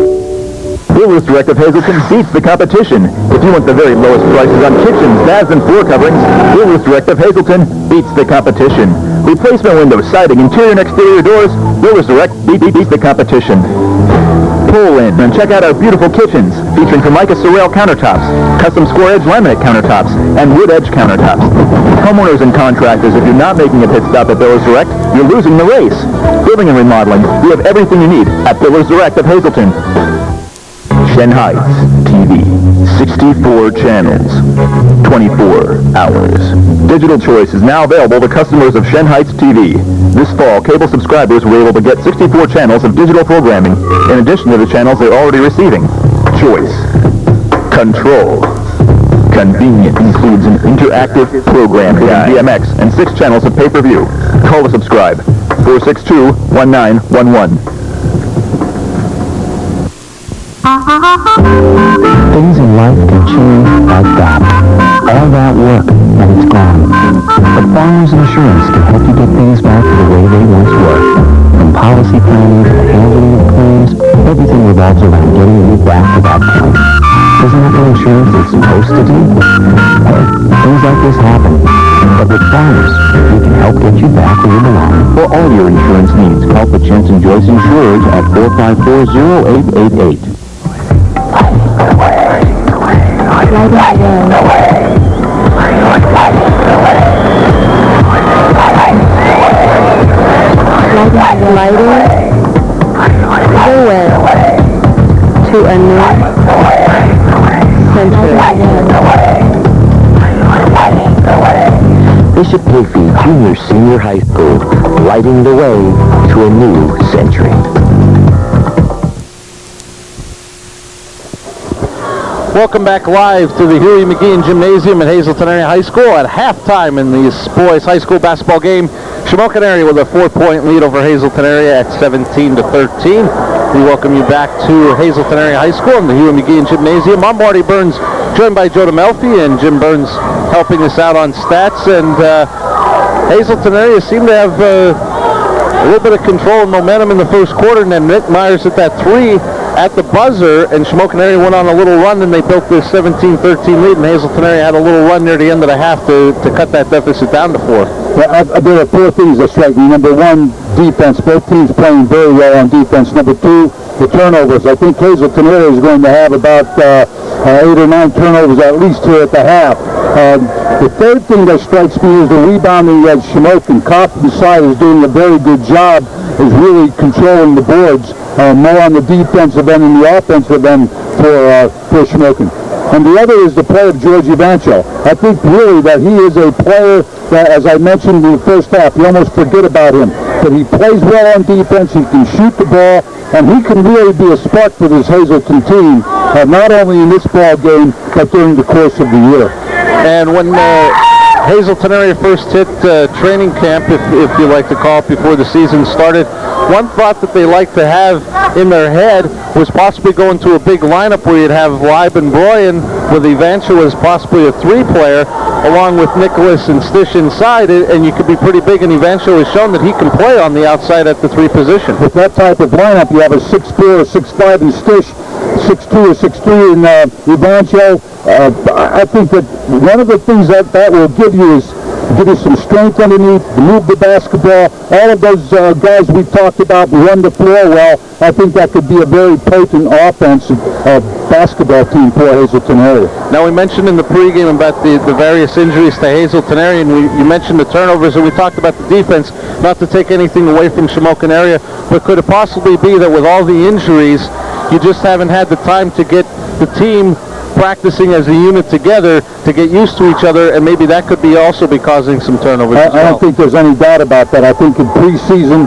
Speaker 5: Dealers Direct of Hazleton beats the competition. If you want the very lowest prices on kitchens, baths, and floor coverings, Dealers Direct of Hazleton beats the competition. Replacement windows, siding, interior and exterior doors, Dealers Direct beats the competition. Pull in and check out our beautiful kitchens, featuring Formica Sorel countertops, custom square edge laminate countertops, and wood edge countertops. Homeowners and contractors, if you're not making a pit stop at Dealers Direct, you're losing the race. Building and remodeling, we have everything you need at Dealers Direct of Hazleton. Shen Heights TV, 64 channels, 24 hours. Digital choice is now available to customers of Shen Heights TV. This fall, cable subscribers will be able to get 64 channels of digital programming, in addition to the channels they're already receiving. Choice. Control. Convenient includes an interactive program guide, DMX, and 6 channels of pay-per-view. Call to subscribe. 462-1911.
Speaker 3: Things in life can change like that. All that work, and it's gone. But Farmers Insurance can help you get things back to the way they once were. From policy planning to the handling of claims, everything revolves around getting you back to that point. Isn't that what insurance is supposed to do? Well, things like this happen. But with Farmers, we can help get you back where you belong. For all your insurance needs, call the Jensen Joyce Insurers at 454-0888.
Speaker 6: To a new
Speaker 3: Bishop Hayfie Junior Senior High School, lighting the way to a new century.
Speaker 2: Welcome back live to the Huey McGeehan Gymnasium at Hazleton Area High School at halftime in this boys high school basketball game. Shamokin Area with a 4-point lead over Hazleton Area at 17-13. We welcome you back to Hazleton Area High School in the Huey McGeehan Gymnasium. I'm Marty Burns, joined by Joe DeMelfi, and Jim Burns helping us out on stats. And Hazleton Area seemed to have a little bit of control and momentum in the first quarter, and then Nick Myers hit that 3 at the buzzer, and Shamokin Area went on a little run, and they built this 17-13 lead, and Hazleton Area had a little run near the end of the half to cut that deficit down to 4.
Speaker 1: Well, there are 4 things that strike me. Number 1, defense. Both teams playing very well on defense. Number 2, the turnovers. I think Hazleton Area is going to have about 8 or 9 turnovers at least here at the half. The third thing that strikes me is the rebounding at Shamokin. Kopp inside is doing a very good job, is really controlling the boards, more on the defensive end and the offensive end for Shamokin. And the other is the play of George Evancho. I think really that he is a player that, as I mentioned in the first half, you almost forget about him. But he plays well on defense, he can shoot the ball, and he can really be a spark for this Hazleton team, not only in this ball game, but during the course of the year.
Speaker 2: And when Hazleton Area first hit training camp, if you like to call it, before the season started, one thought that they like to have in their head was possibly going to a big lineup where you'd have Leib and Broyen with Evancho as possibly a 3-player, along with Nicholas and Stish inside, and you could be pretty big, and Evancho has shown that he can play on the outside at the 3 position.
Speaker 1: With that type of lineup, you have a 6'4", 6'5", and Stish 6'2 or 6'3 in Evancho. I think that one of the things that will give you is give you some strength underneath, move the basketball. All of those guys we talked about run the floor well. I think that could be a very potent offensive basketball team for Hazleton area.
Speaker 2: Now, we mentioned in the pregame about the various injuries to Hazleton area, and you mentioned the turnovers, and we talked about the defense, not to take anything away from Shamokin area, but could it possibly be that with all the injuries, you just haven't had the time to get the team practicing as a unit together to get used to each other, and maybe that could also be causing some turnovers as well?
Speaker 1: I don't think there's any doubt about that. I think in preseason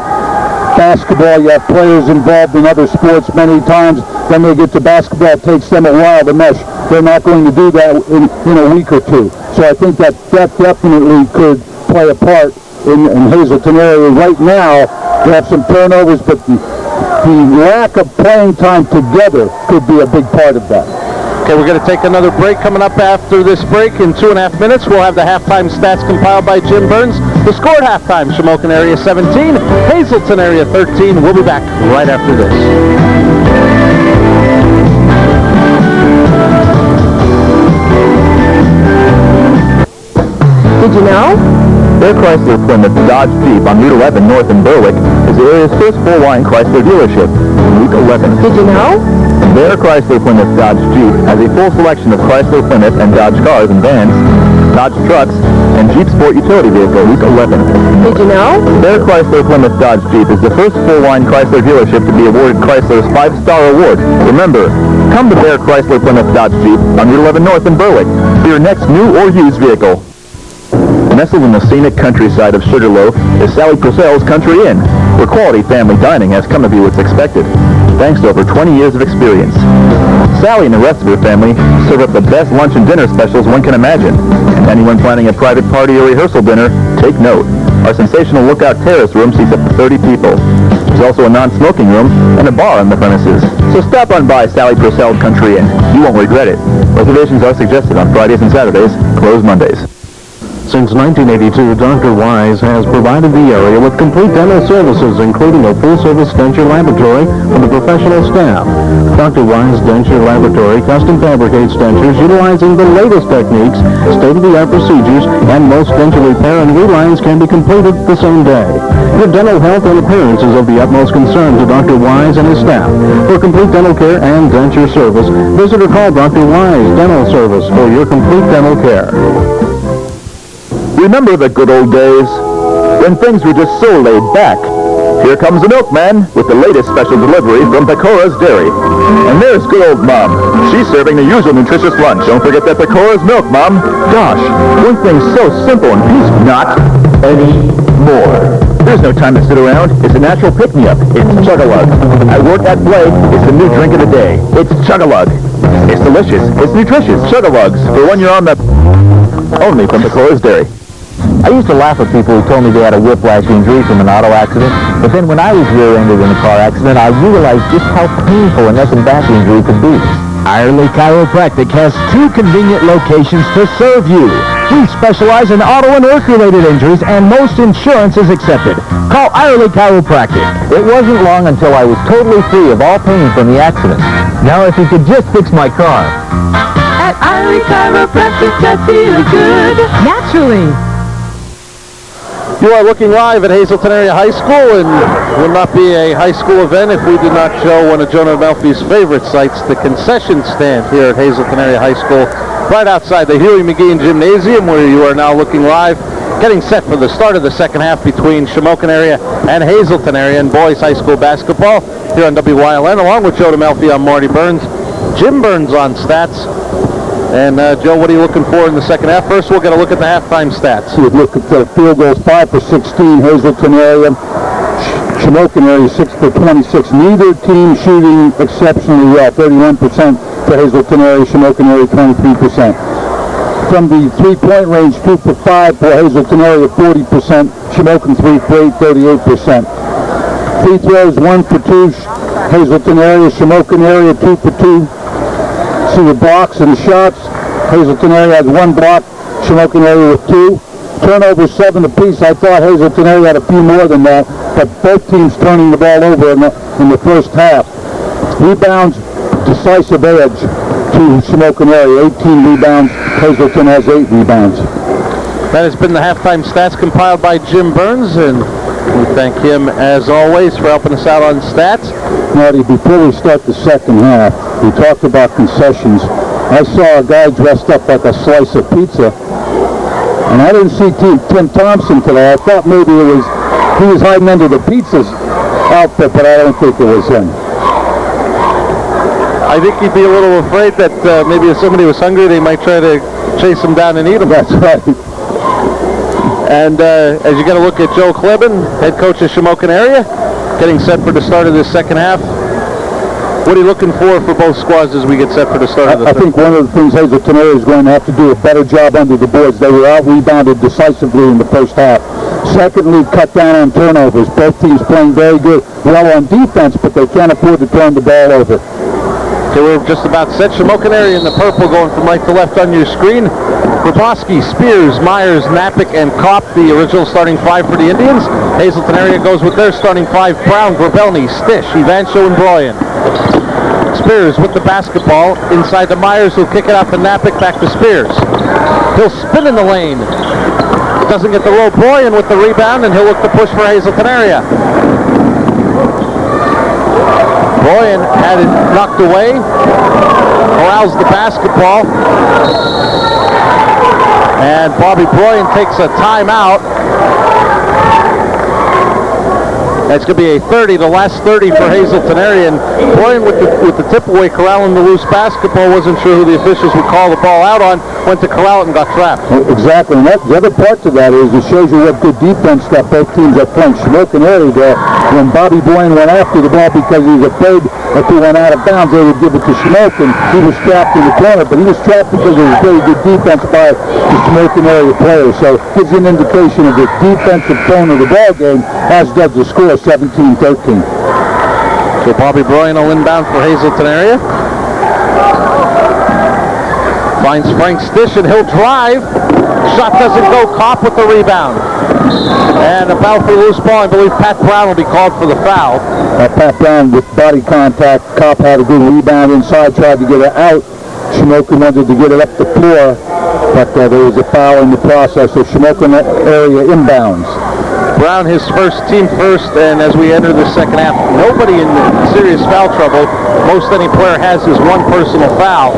Speaker 1: basketball, you have players involved in other sports many times. Then they get to basketball, it takes them a while to mesh. They're not going to do that in a week or two. So I think that definitely could play a part in Hazleton area. Right now, they have some turnovers, but the lack of playing time together could be a big part of that.
Speaker 2: Okay, we're going to take another break. Coming up after this break in 2.5 minutes, we'll have the halftime stats compiled by Jim Burns. The score at halftime: Shamokin area 17, Hazleton area 13. We'll be back right after this.
Speaker 6: Did you know?
Speaker 5: Their Chrysler Plymouth Dodge Jeep on Route 11 north in Berwick is the area's first full-line Chrysler dealership. Route 11.
Speaker 6: Did you know?
Speaker 5: Their Chrysler Plymouth Dodge Jeep has a full selection of Chrysler Plymouth and Dodge cars and vans, Dodge trucks, and Jeep Sport utility vehicle. Route 11.
Speaker 6: Did you know?
Speaker 5: Their Chrysler Plymouth Dodge Jeep is the first full-line Chrysler dealership to be awarded Chrysler's 5-star award. Remember, come to Their Chrysler Plymouth Dodge Jeep on Route 11 north in Berwick for your next new or used vehicle. Nestled in the scenic countryside of Sugarloaf is Sally Purcell's Country Inn, where quality family dining has come to be what's expected, thanks to over 20 years of experience. Sally and the rest of her family serve up the best lunch and dinner specials one can imagine. Anyone planning a private party or rehearsal dinner, take note. Our sensational Lookout Terrace room seats up to 30 people. There's also a non-smoking room and a bar on the premises. So stop on by Sally Purcell Country Inn. You won't regret it. Reservations are suggested on Fridays and Saturdays, closed Mondays.
Speaker 3: Since 1982, Dr. Wise has provided the area with complete dental services, including a full-service denture laboratory for the professional staff. Dr. Wise Denture Laboratory custom fabricates dentures utilizing the latest techniques, state-of-the-art procedures, and most denture repair and relines can be completed the same day. Your dental health and appearance is of the utmost concern to Dr. Wise and his staff. For complete dental care and denture service, visit or call Dr. Wise Dental Service for your complete dental care.
Speaker 5: Remember the good old days when things were just so laid back. Here comes the milkman with the latest special delivery from Pecora's Dairy. And there's good old Mom. She's serving the usual nutritious lunch. Don't forget that Pecora's milk, Mom. Gosh, one thing's so simple and peaceful. Not anymore. There's no time to sit around. It's a natural pick-me-up. It's Chug-a-Lug. At work, at play, it's the new drink of the day. It's Chug-a-Lug. It's delicious. It's nutritious. Chug-a-Lugs for when you're on the... Only from Pecora's Dairy. I used to laugh at people who told me they had a whiplash injury from an auto accident, but then when I was rear-ended in a car accident, I realized just how painful a neck and back injury could be.
Speaker 7: Irely Chiropractic has 2 convenient locations to serve you. We specialize in auto and work-related injuries, and most insurance is accepted. Call Irely Chiropractic.
Speaker 5: It wasn't long until I was totally free of all pain from the accident. Now if you could just fix my car.
Speaker 6: At Irely Chiropractic, that's feeling good. Naturally.
Speaker 2: You are looking live at Hazleton Area High School, and would not be a high school event if we did not show one of Jonah Melfi's favorite sites, the concession stand here at Hazleton Area High School, right outside the Huey McGeehan Gymnasium, where you are now looking live, getting set for the start of the second half between Shamokin area and Hazleton area in boys high school basketball here on WYLN, along with Jonah Melfi. I'm Marty Burns. Jim Burns on stats. And, Joe, what are you looking for in the second half? First, we'll get a look at the halftime stats.
Speaker 1: You would look at the field goals, 5 for 16, Hazleton area. Shamokin area, 6 for 26. Neither team shooting exceptionally well, 31% for Hazleton area, Shamokin area, 23%. From the three-point range, 2 for 5 for Hazleton area, 40%. Shamokin 3 for 8, 38%. Free throws, 1 for 2, Hazleton area, Shamokin area, 2 for 2. See the blocks and the shots. Hazleton area has 1 block, Shamokin area with 2. Turnovers 7 apiece. I thought Hazleton area had a few more than that, but both teams turning the ball over in the first half. Rebounds, decisive edge to Shamokin area. 18 rebounds. Hazleton has 8 rebounds.
Speaker 2: That has been the halftime stats compiled by Jim Burns, and we thank him, as always, for helping us out on stats.
Speaker 1: Marty, before we start the second half, we talked about concessions. I saw a guy dressed up like a slice of pizza, and I didn't see Tim Thompson today. I thought maybe he was hiding under the pizza's outfit, but I don't think it was him.
Speaker 2: I think he'd be a little afraid that maybe if somebody was hungry, they might try to chase him down and eat him.
Speaker 1: That's right.
Speaker 2: And as you got to look at Joe Kleben, head coach of Shamokin area, getting set for the start of this second half. What are you looking for both squads as we get set for the start of the
Speaker 1: I think one of the things Hazleton area is going to have to do a better job under the boards. They were out-rebounded decisively in the first half. Secondly, cut down on turnovers. Both teams playing very good, well on defense, but they can't afford to turn the ball over.
Speaker 2: Okay, we're just about set. Shamokin area in the purple going from right to left on your screen. Grabowski, Spears, Myers, Napick, and Kopp, the original starting 5 for the Indians. Hazleton area goes with their starting 5, Brown, Grabelny, Stish, Evancho, and Broyan. Spears with the basketball inside to Myers, who'll kick it out to Napick, back to Spears. He'll spin in the lane. Doesn't get the roll. Broyan with the rebound, and he'll look to push for Hazleton area. Broyan had it knocked away. Corrals the basketball. And Bobby Broyan takes a timeout. That's going to be a 30, the last 30 for Hazleton area. And Broyan with the tip away, corralling the loose basketball. Wasn't sure who the officials would call the ball out on. Went to corral it and got trapped.
Speaker 1: Exactly. And the other part to that is it shows you what good defense that both teams are playing. Shamokin area there, when Bobby Broyan went after the ball because he was afraid if he went out of bounds, they would give it to Shamokin. He was trapped in the corner, but he was trapped because it was very good defense by the Shamokin area players. So it gives you an indication of the defensive tone of the ball game, as does the score, 17-13.
Speaker 2: So Bobby Broyan will inbound for Hazleton area. Finds Frank Stish, and he'll drive. Shot doesn't go. Kopp with the rebound. And a foul for the loose ball. I believe Pat Brown will be called for the foul.
Speaker 1: Pat Brown with body contact. Kopp had a good rebound inside, tried to get it out. Shamokin wanted to get it up the floor, but there was a foul in the process, so Shamokin area inbounds.
Speaker 2: Brown, his first team first, and as we enter the second half, nobody in serious foul trouble. Most any player has is one personal foul,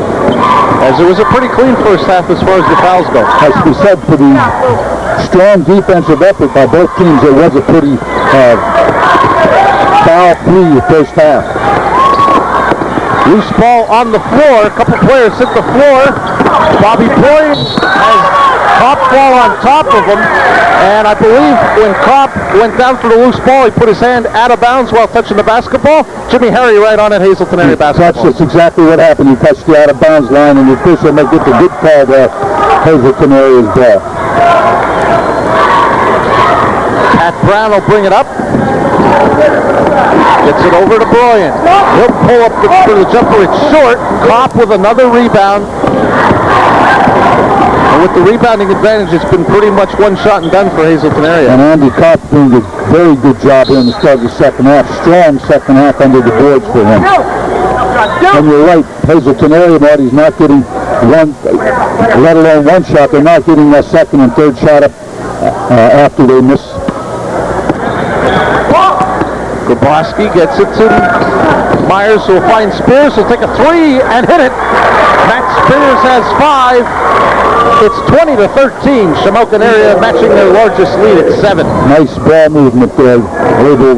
Speaker 2: as it was a pretty clean first half as far as the fouls go.
Speaker 1: As we said, for the strong defensive effort by both teams, it was a pretty foul-free first half.
Speaker 2: Loose ball on the floor. A couple players hit the floor. Bobby Broyan has Kopp fall on top of him, and I believe when Kopp went down for the loose ball, he put his hand out of bounds while touching the basketball. Jimmy Harry right on at Hazleton area basketball.
Speaker 1: That's exactly what happened. He touched the out of bounds line, and the official may get the good call there. Hazleton area's ball.
Speaker 2: Pat Brown will bring it up. Gets it over to Broyan. He'll pull up for the jumper. It's short. Kopp with another rebound. And with the rebounding advantage, it's been pretty much one shot and done for Hazleton area.
Speaker 1: And Andy Kopp doing a very good job here in the start of the second half. Strong second half under the boards for him. And you're right, Hazleton area, Marty's not getting one, let alone one shot. They're not getting that second and third shot up after they miss.
Speaker 2: Grabowski gets it to Myers, who will find Spears. He'll take a three and hit it. Max Spears has 5. It's 20-13. Shamokin area matching their largest lead at 7.
Speaker 1: Nice ball movement there. Able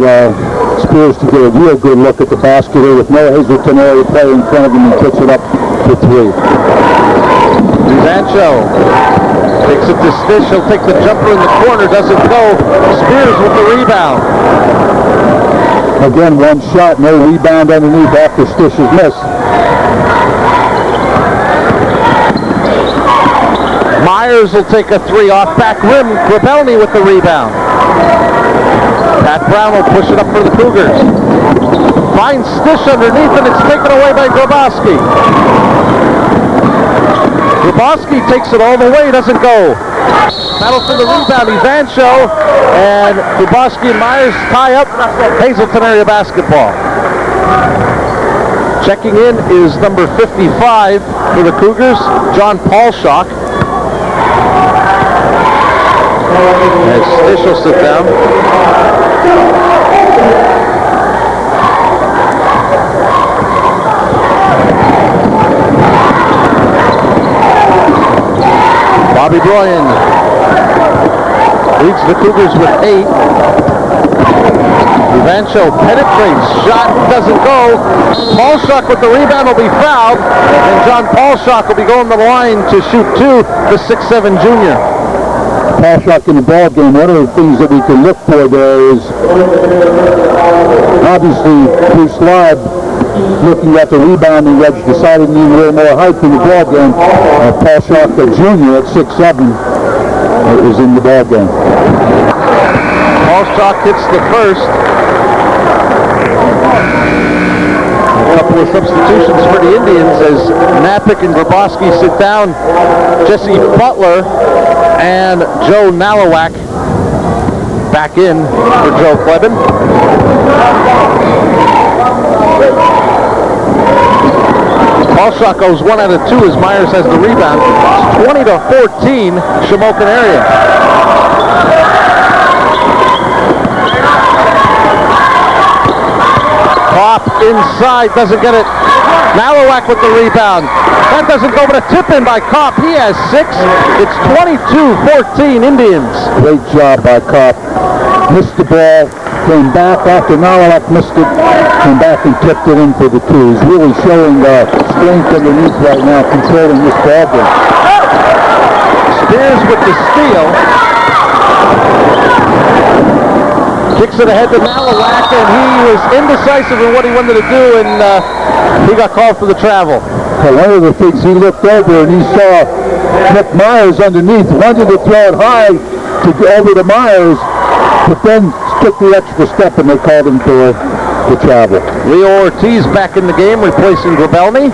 Speaker 1: Spears to get a real good look at the basket here with no Hazleton area player in front of him, and puts it up to 3.
Speaker 2: Evancho takes it to Stish. He'll take the jumper in the corner. Doesn't go. Spears with the rebound.
Speaker 1: Again, one shot, no rebound underneath after Stish's miss.
Speaker 2: Myers will take a 3 off back rim. Grabelny with the rebound. Pat Brown will push it up for the Cougars. Finds Stish underneath, and it's taken away by Grabowski. Grabowski takes it all the way, doesn't go. Battle for the rebound, Evancho, and Grabowski and Myers tie up. Hazleton area basketball. Checking in is number 55 for the Cougars, John Paulshock. As Stish will sit down. Bobby Bryan leads the Cougars with 8. Evancho penetrates, shot doesn't go. Paulshock with the rebound will be fouled, and John Paulshock will be going to the line to shoot 2, the 6'7" junior.
Speaker 1: Paulshock in the ball game, one of the things that we can look for there is obviously Bruce Ladd looking at the rebounding edge, decided to need a little more height in the ball game. Paulshock, the junior at 6'7", is in the ball game.
Speaker 2: Paulshock hits the first. A couple of substitutions for the Indians as Napick and Grabowski sit down. Jesse Butler and Joe Nalowak back in for Joe Kleben. Paulshock goes 1 out of 2 as Myers has the rebound. It's 20-14, Shamokin area. Pop inside, doesn't get it. Nalowak with the rebound. That doesn't go, but a tip in by Kopp. He has 6. It's 22-14 Indians.
Speaker 1: Great job by Kopp. Missed the ball, came back after Nalowak missed it, came back and tipped it in for the 2. He's really showing strength underneath right now, controlling this ball game.
Speaker 2: Spears with the steal. Kicks it ahead to Nalowak, and he was indecisive in what he wanted to do, and he got called for the travel.
Speaker 1: Well, one of the things, he looked over and he saw Nick Myers underneath, wanted to throw it high to go over to Myers, but then took the extra step and they called him for the travel.
Speaker 2: Leo Ortiz back in the game, replacing Grabelny.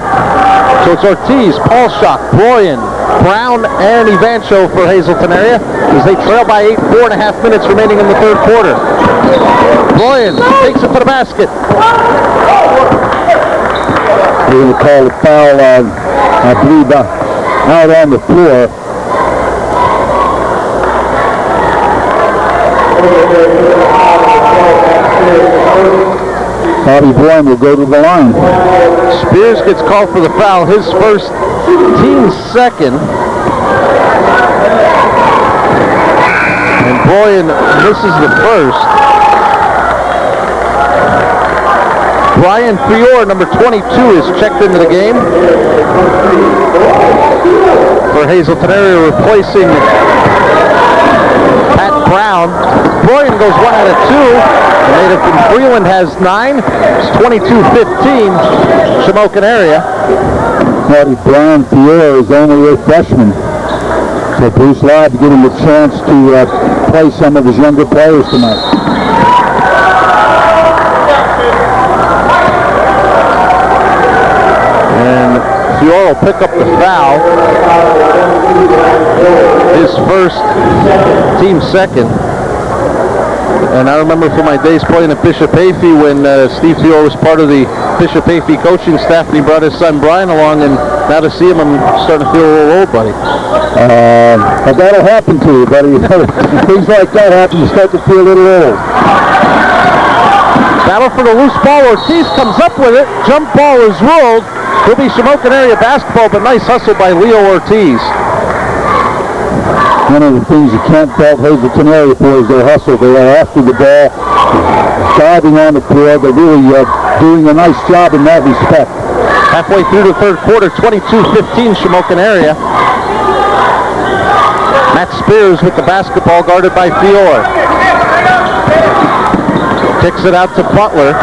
Speaker 2: So it's Ortiz, Paulshock, Bryan, Brown, and Evancho for Hazleton area as they trail by 8, 4.5 minutes remaining in the third quarter. Bryan takes it to the basket.
Speaker 1: We're going to call a foul on, I believe, out on the floor. Bobby Bryan will go to the line.
Speaker 2: Spears gets called for the foul, his first, team's second. And Bryan misses the first. Brian Fiore, number 22, is checked into the game for Hazleton area, replacing Pat Brown. Bryan goes 1 out of 2. The native from Freeland has 9. It's 22-15, Shamokin area.
Speaker 1: Brian Fiore is only a freshman. So Bruce Ladd to give him a chance to play some of his younger players tonight.
Speaker 2: And Fiore will pick up the foul. His first, team second. And I remember from my days playing at Bishop Hayfie when Steve Fiore was part of the Bishop Hayfie coaching staff, and he brought his son Brian along, and now to see him, I'm starting to feel a little old, buddy.
Speaker 1: But that'll happen to you, buddy. Things like that happen, you start to feel a little old.
Speaker 2: Battle for the loose ball. Ortiz comes up with it. Jump ball is ruled. Will be Shamokin area basketball, but nice hustle by Leo Ortiz.
Speaker 1: One of the things you can't fault Hazleton area for is their hustle. They are after the ball, diving on the floor. They're really doing a nice job in that respect.
Speaker 2: Halfway through the third quarter, 22-15 Shamokin area. Matt Spears with the basketball, guarded by Fiore. Kicks it out to Butler.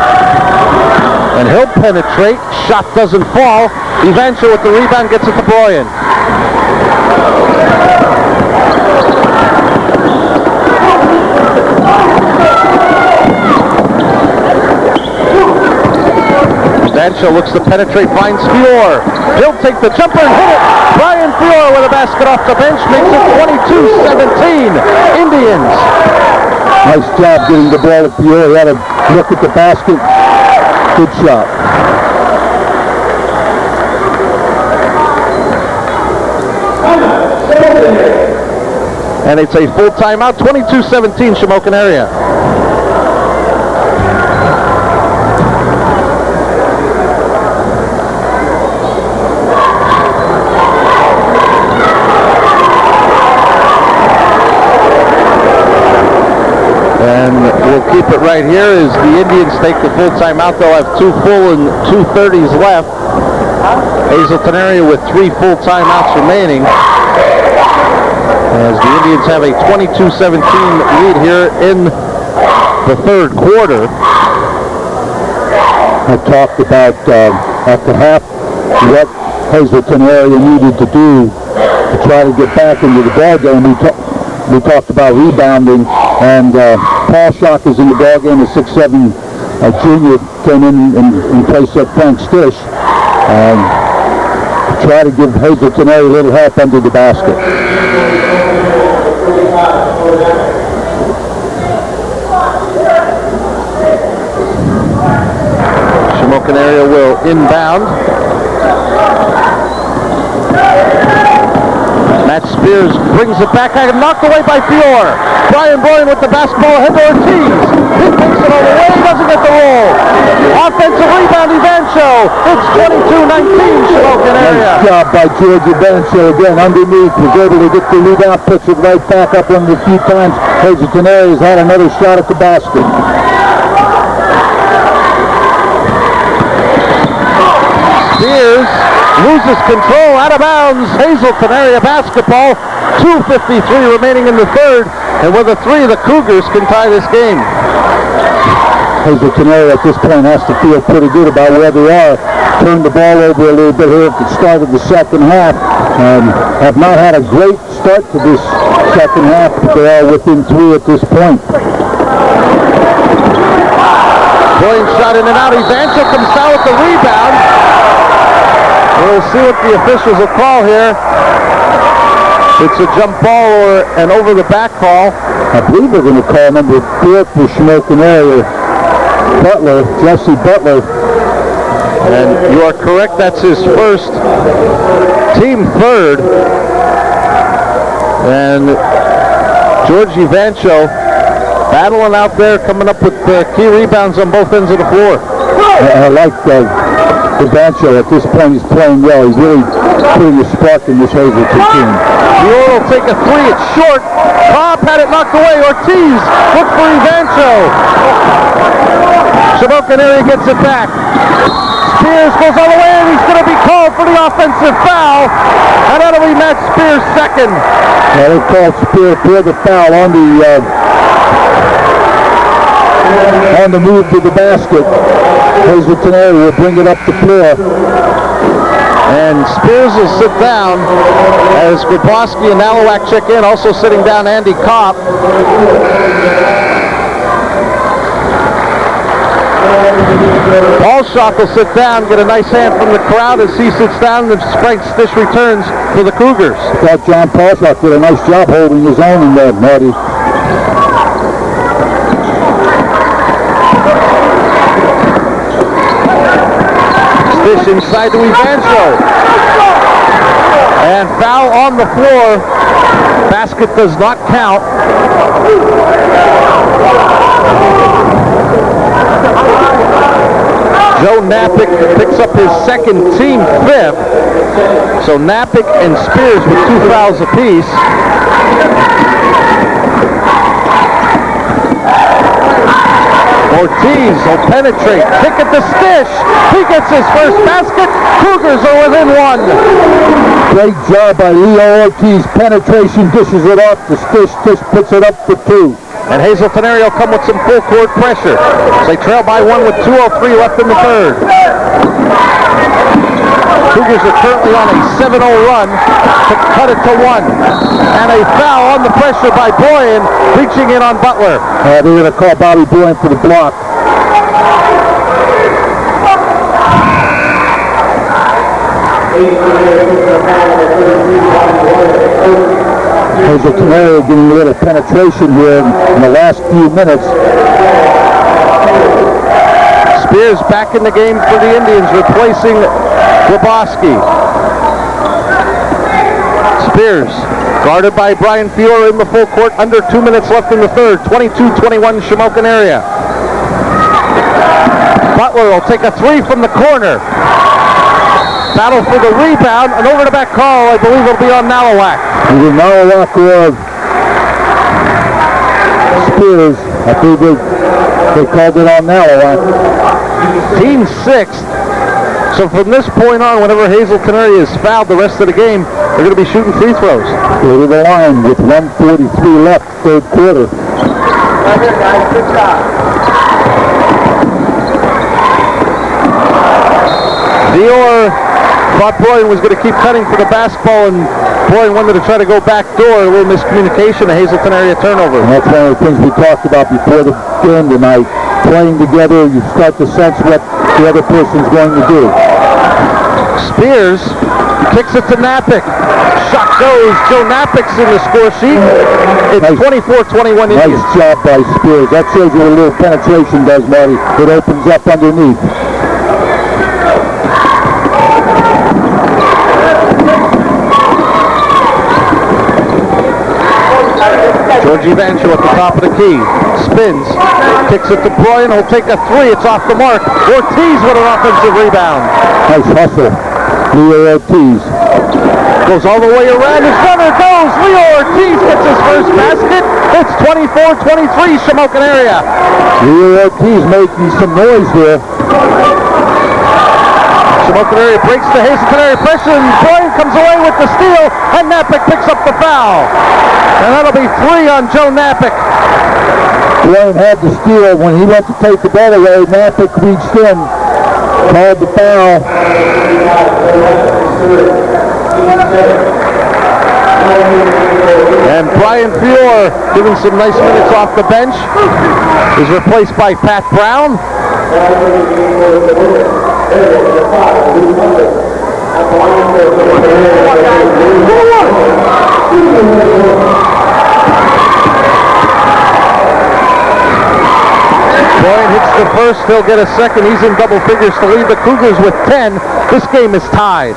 Speaker 2: And he'll penetrate. Shot doesn't fall. Evancho with the rebound, gets it to Bryan. Evancho looks to penetrate, finds Fiore. He'll take the jumper and hit it. Brian Fiore with a basket off the bench makes it 22-17 Indians.
Speaker 1: Nice job getting the ball to Fiore. He had a look at the basket. Good shot.
Speaker 2: And it's a full timeout, 22-17 Shamokin area. And we'll keep it right here as the Indians take the full timeout. They'll have 2 full and 2 30s left. Hazleton area with 3 full timeouts remaining, as the Indians have a 22-17 lead here in the third quarter.
Speaker 1: I talked about after half what Hazleton area needed to do to try to get back into the ballgame. We talked about rebounding, and Paul Schock is in the ballgame. A 6'7" junior came in and placed up Frank Stish. Try to give Hazleton area a little help under the basket.
Speaker 2: Shamokin area will inbound. Matt Spears brings it back, knocked away by Fior. Brian Boyne with the basketball ahead to Ortiz. He takes it all the way, doesn't get the roll. Offensive rebound, Evancho. It's 22-19 Shamokin area.
Speaker 1: Nice job by George Evancho again underneath. Was able to get the rebound, puts it right back up on it a few times. Hazleton area has had another shot at the basket.
Speaker 2: Spears loses control, out of bounds. Hazleton area basketball. 2:53 remaining in the third, and with a 3, the Cougars can tie this game.
Speaker 1: Hazleton area at this point has to feel pretty good about where they are. Turned the ball over a little bit here at the start of the second half, and have not had a great start to this second half, but they are within 3 at this point.
Speaker 2: Boyne shot in and out. Evancho comes down with the rebound. We'll see what the officials will call here. It's a jump ball or an over-the-back call.
Speaker 1: I believe they're going to call number 4 for Shamokin area, Butler, Jesse Butler.
Speaker 2: And you are correct, that's his first, team third. And George Evancho battling out there, coming up with key rebounds on both ends of the floor.
Speaker 1: I like Evancho at this point. He's playing well. He's really putting a spark in this Hazleton team.
Speaker 2: Dior will take a 3. It's short. Cobb had it knocked away. Ortiz look for Evancho. Shamokin area gets it back. Spears goes all the way, and he's going to be called for the offensive foul. And that'll be Matt Spears' second.
Speaker 1: Yeah, they called Spears for the foul on the move to the basket. Hazleton area will bring it up the floor.
Speaker 2: And Spears will sit down as Grabowski and Nalowak check in. Also sitting down, Andy Kopp. Paul Schock will sit down, get a nice hand from the crowd as he sits down, and Frank Stish returns for the Cougars.
Speaker 1: I thought John Paul Schock did a nice job holding his own in there, Marty.
Speaker 2: Stish inside to Evancho. And foul on the floor. Basket does not count. Joe Napick picks up his second, team 5th. So Napick and Spears with 2 fouls apiece. Ortiz will penetrate. Kick it to Stish. He gets his first basket. Cougars are within 1.
Speaker 1: Great job by Leo Ortiz. Penetration, dishes it off to Stish. Stish puts it up for 2.
Speaker 2: And Hazleton area will come with some full court pressure. They trail by 1 with 2:03 left in the third. Cougars are currently on a 7-0 run to cut it to 1. And a foul on the pressure by Boyne, reaching in on Butler.
Speaker 1: They're going to call Bobby Boyne for the block. Hazleton area getting a little penetration here in the last few minutes.
Speaker 2: Spears back in the game for the Indians, replacing Grabowski. Spears Guarded by Brian Fiore in the full court. Under 2 minutes left in the third. 22-21 Shamokin area. Butler will take a three from the corner. Battle for the rebound. An over-the-back call. I believe it'll be on Nalowak.
Speaker 1: Either Nalowak or Spears. I think they called it on Nalowak.
Speaker 2: Team sixth. So from this point on, whenever Hazleton area is fouled the rest of the game, they're going to be shooting free throws.
Speaker 1: Go to the line with 1:43 left, third quarter.
Speaker 8: Right here, guys. Good job.
Speaker 2: Dior thought Bryan was going to keep cutting for the basketball, and Bryan wanted to try to go back door. A little miscommunication, a Hazleton area turnover.
Speaker 1: And that's one of the things we talked about before the game tonight. Playing together, you start to sense what the other person's going to do.
Speaker 2: Spears kicks it to Napick. Shot goes. Joe Napick's in the score sheet. It's 24-21 Indians.
Speaker 1: Nice job by Spears. That shows you what a little penetration does, Marty. It opens up underneath.
Speaker 2: George Evancho at the top of the key. Spins. Kicks it to Bryan. He'll take a three. It's off the mark. Ortiz with an offensive rebound.
Speaker 1: Nice hustle. Leo Ortiz.
Speaker 2: Goes all the way around. His runner goes. Leo Ortiz gets his first basket. It's 24-23 Shamokin area.
Speaker 1: Leo Ortiz making some noise here.
Speaker 2: Shamokin area breaks the Hazleton area pressure, and Bryan comes away with the steal, and Napick picks up the foul. And that'll be three on Joe Napick.
Speaker 1: Bryan had the steal. When he went to take the ball away, Napick reached in, called the foul.
Speaker 2: And Brian Fiore, giving some nice minutes off the bench, is replaced by Pat Brown. Bryan hits the first, he'll get a second. He's in double figures to lead the Cougars with 10. This game is tied.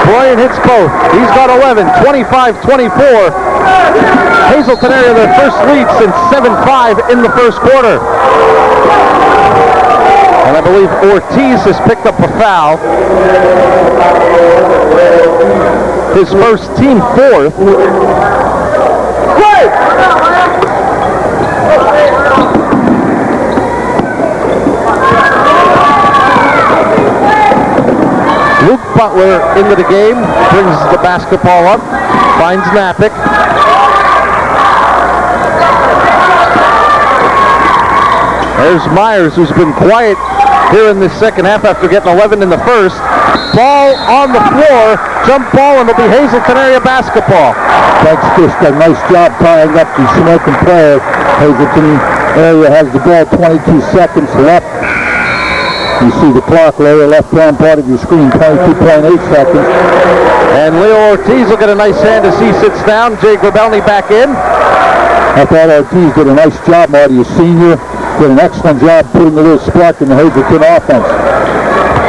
Speaker 2: Bryan hits both. He's got 11, 25-24. Hazleton area their first lead since 7-5 in the first quarter. And I believe Ortiz has picked up a foul. His first, team fourth. Luke Butler into the game, brings the basketball up, finds Napick. There's Myers, who's been quiet here in this second half after getting 11 in the first. Ball on the floor, jump ball, and it'll be Hazleton area basketball.
Speaker 1: That's just a nice job tying up the Shamokin player. Hazleton area has the ball, 22 seconds left. You see the clock, lower left-hand part of your screen, 22.8 seconds.
Speaker 2: And Leo Ortiz will get a nice hand as he sits down. Jay Grabelny back in.
Speaker 1: I thought Ortiz did a nice job, Marty, a senior. Did an excellent job putting a little spark in the Hazleton offense.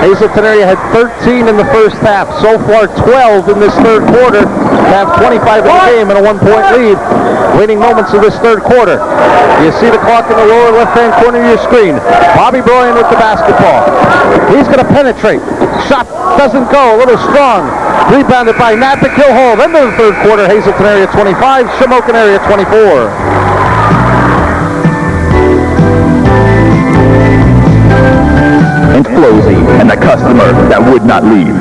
Speaker 2: Hazleton area had 13 in the first half. So far, 12 in this third quarter. They have 25 in the game and a one-point lead. Waiting moments of this third quarter. You see the clock in the lower left-hand corner of your screen. Bobby Bryan with the basketball. He's going to penetrate. Shot doesn't go. A little strong. Rebounded by Napick. He'll hold. End of the third quarter. Hazleton area 25. Shamokin area 24.
Speaker 5: And Flosey, and the customer that would not leave.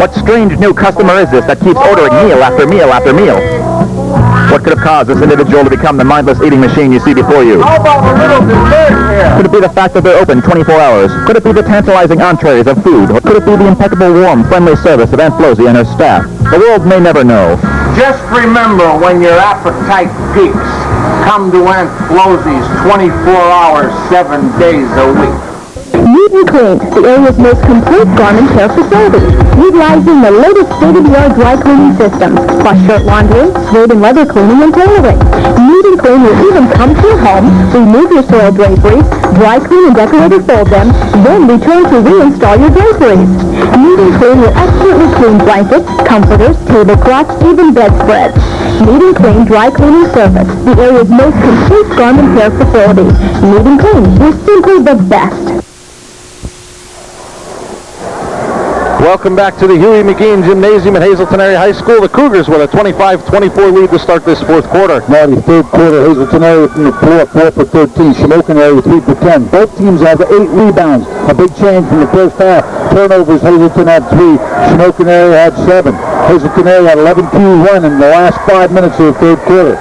Speaker 5: What strange new customer is this that keeps ordering meal after meal after meal? What could have caused this individual to become the mindless eating machine you see before you?
Speaker 8: How about a little dessert here?
Speaker 5: Could it be the fact that they're open 24 hours? Could it be the tantalizing entrees of food? Or could it be the impeccable, warm, friendly service of Aunt Flosey and her staff? The world may never know.
Speaker 8: Just remember, when your appetite peaks, come to Aunt Flosey's 24 hours, 7 days a week.
Speaker 6: Neat and Clean, the area's most complete garment care facility, utilizing the latest state-of-the-art dry cleaning systems, plus shirt laundry, suede and leather cleaning and tailoring. Neat and Clean will even come to your home, remove your soiled draperies, dry clean and decorate or fold them, then return to reinstall your draperies. Neat and Clean will expertly clean blankets, comforters, tablecloths, even bedspreads. Neat and Clean Dry Cleaning Service, the area's most complete garment care facility. Neat and Clean, we're simply the best.
Speaker 2: Welcome back to the Huey McGean Gymnasium at Hazleton Area High School. The Cougars with a 25-24 lead to start this fourth quarter.
Speaker 1: Now the third quarter, Hazleton area from the floor, 4 for 13. Shamokin area 3 for 10. Both teams have 8 rebounds. A big change from the first half. Turnovers, Hazleton had 3. Shamokin area had 7. Hazleton area had 11 Q1 in the last 5 minutes of the third quarter.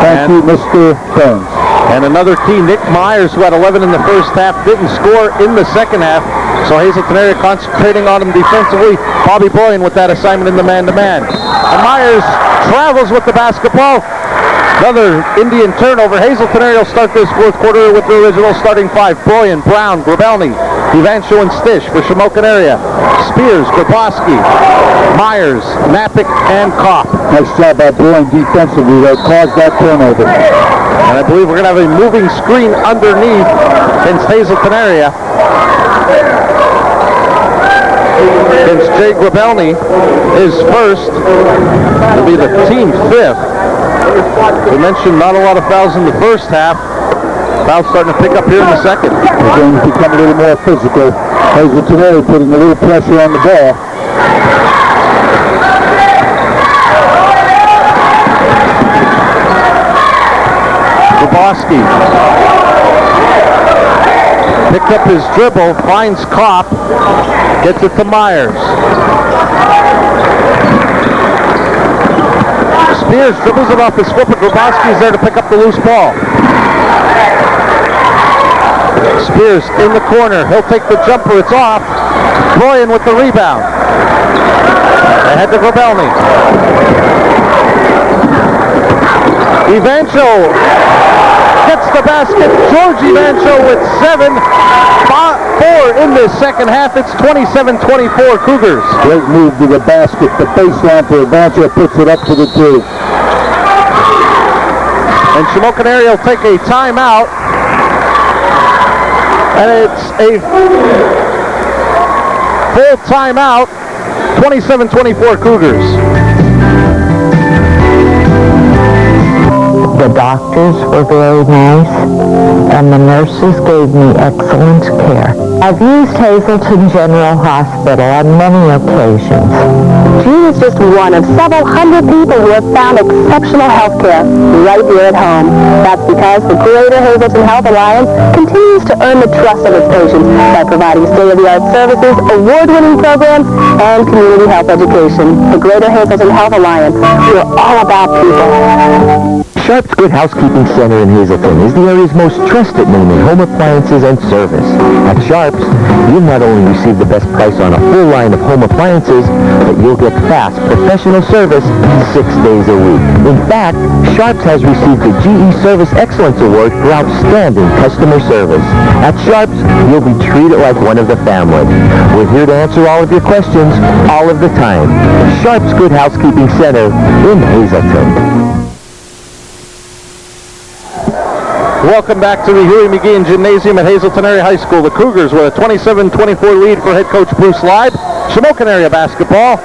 Speaker 1: Thank you, Mr. Burns.
Speaker 2: And another key, Nick Myers, who had 11 in the first half, didn't score in the second half. So Hazleton area concentrating on him defensively. Bobby Boyan with that assignment in the man-to-man. And Myers travels with the basketball. Another Indian turnover. Hazleton area will start this fourth quarter with the original starting 5. Boyan, Brown, Grabelny, Evancho, and Stish for Shamokin area. Spears, Grabowski, Myers, Napick, and Kopp.
Speaker 1: Nice job by Boyan defensively that caused that turnover.
Speaker 2: And I believe we're going to have a moving screen underneath against Hazleton area. Against Jay Grabelny, his first. It'll be the team 5th. We mentioned not a lot of fouls in the first half. Fouls starting to pick up here in the second.
Speaker 1: The game's become a little more physical. Hazleton area putting a little pressure on the ball.
Speaker 2: Grabowski picked up his dribble, finds Kopp, gets it to Myers. Spears dribbles it off his foot, but Grabowski is there to pick up the loose ball. Spears in the corner. He'll take the jumper. It's off. Boyan with the rebound. Ahead to Grabelny. Evancho gets the basket. George Evancho with 7-4 in this second half. It's 27-24 Cougars.
Speaker 1: Great move to the basket. The baseline for Evancho puts it up to the 2.
Speaker 2: And Shamokin area will take a timeout. And it's a full timeout. 27-24 Cougars.
Speaker 9: The doctors were very nice, and the nurses gave me excellent care. I've used Hazleton General Hospital on many occasions.
Speaker 6: Jean is just one of several hundred people who have found exceptional health care right here at home. That's because the Greater Hazleton Health Alliance continues to earn the trust of its patients by providing state-of-the-art services, award-winning programs, and community health education. The Greater Hazleton Health Alliance, we're all about people.
Speaker 3: Sharp's Good Housekeeping Center in Hazleton is the area's most trusted name in home appliances and service. At Sharp's, you'll not only receive the best price on a full line of home appliances, but you'll get fast, professional service 6 days a week. In fact, Sharp's has received the GE Service Excellence Award for outstanding customer service. At Sharp's, you'll be treated like one of the family. We're here to answer all of your questions, all of the time. Sharp's Good Housekeeping Center in Hazleton.
Speaker 2: Welcome back to the Huey McGean Gymnasium at Hazleton Area High School. The Cougars with a 27-24 lead for head coach Bruce Leib. Shamokin area basketball.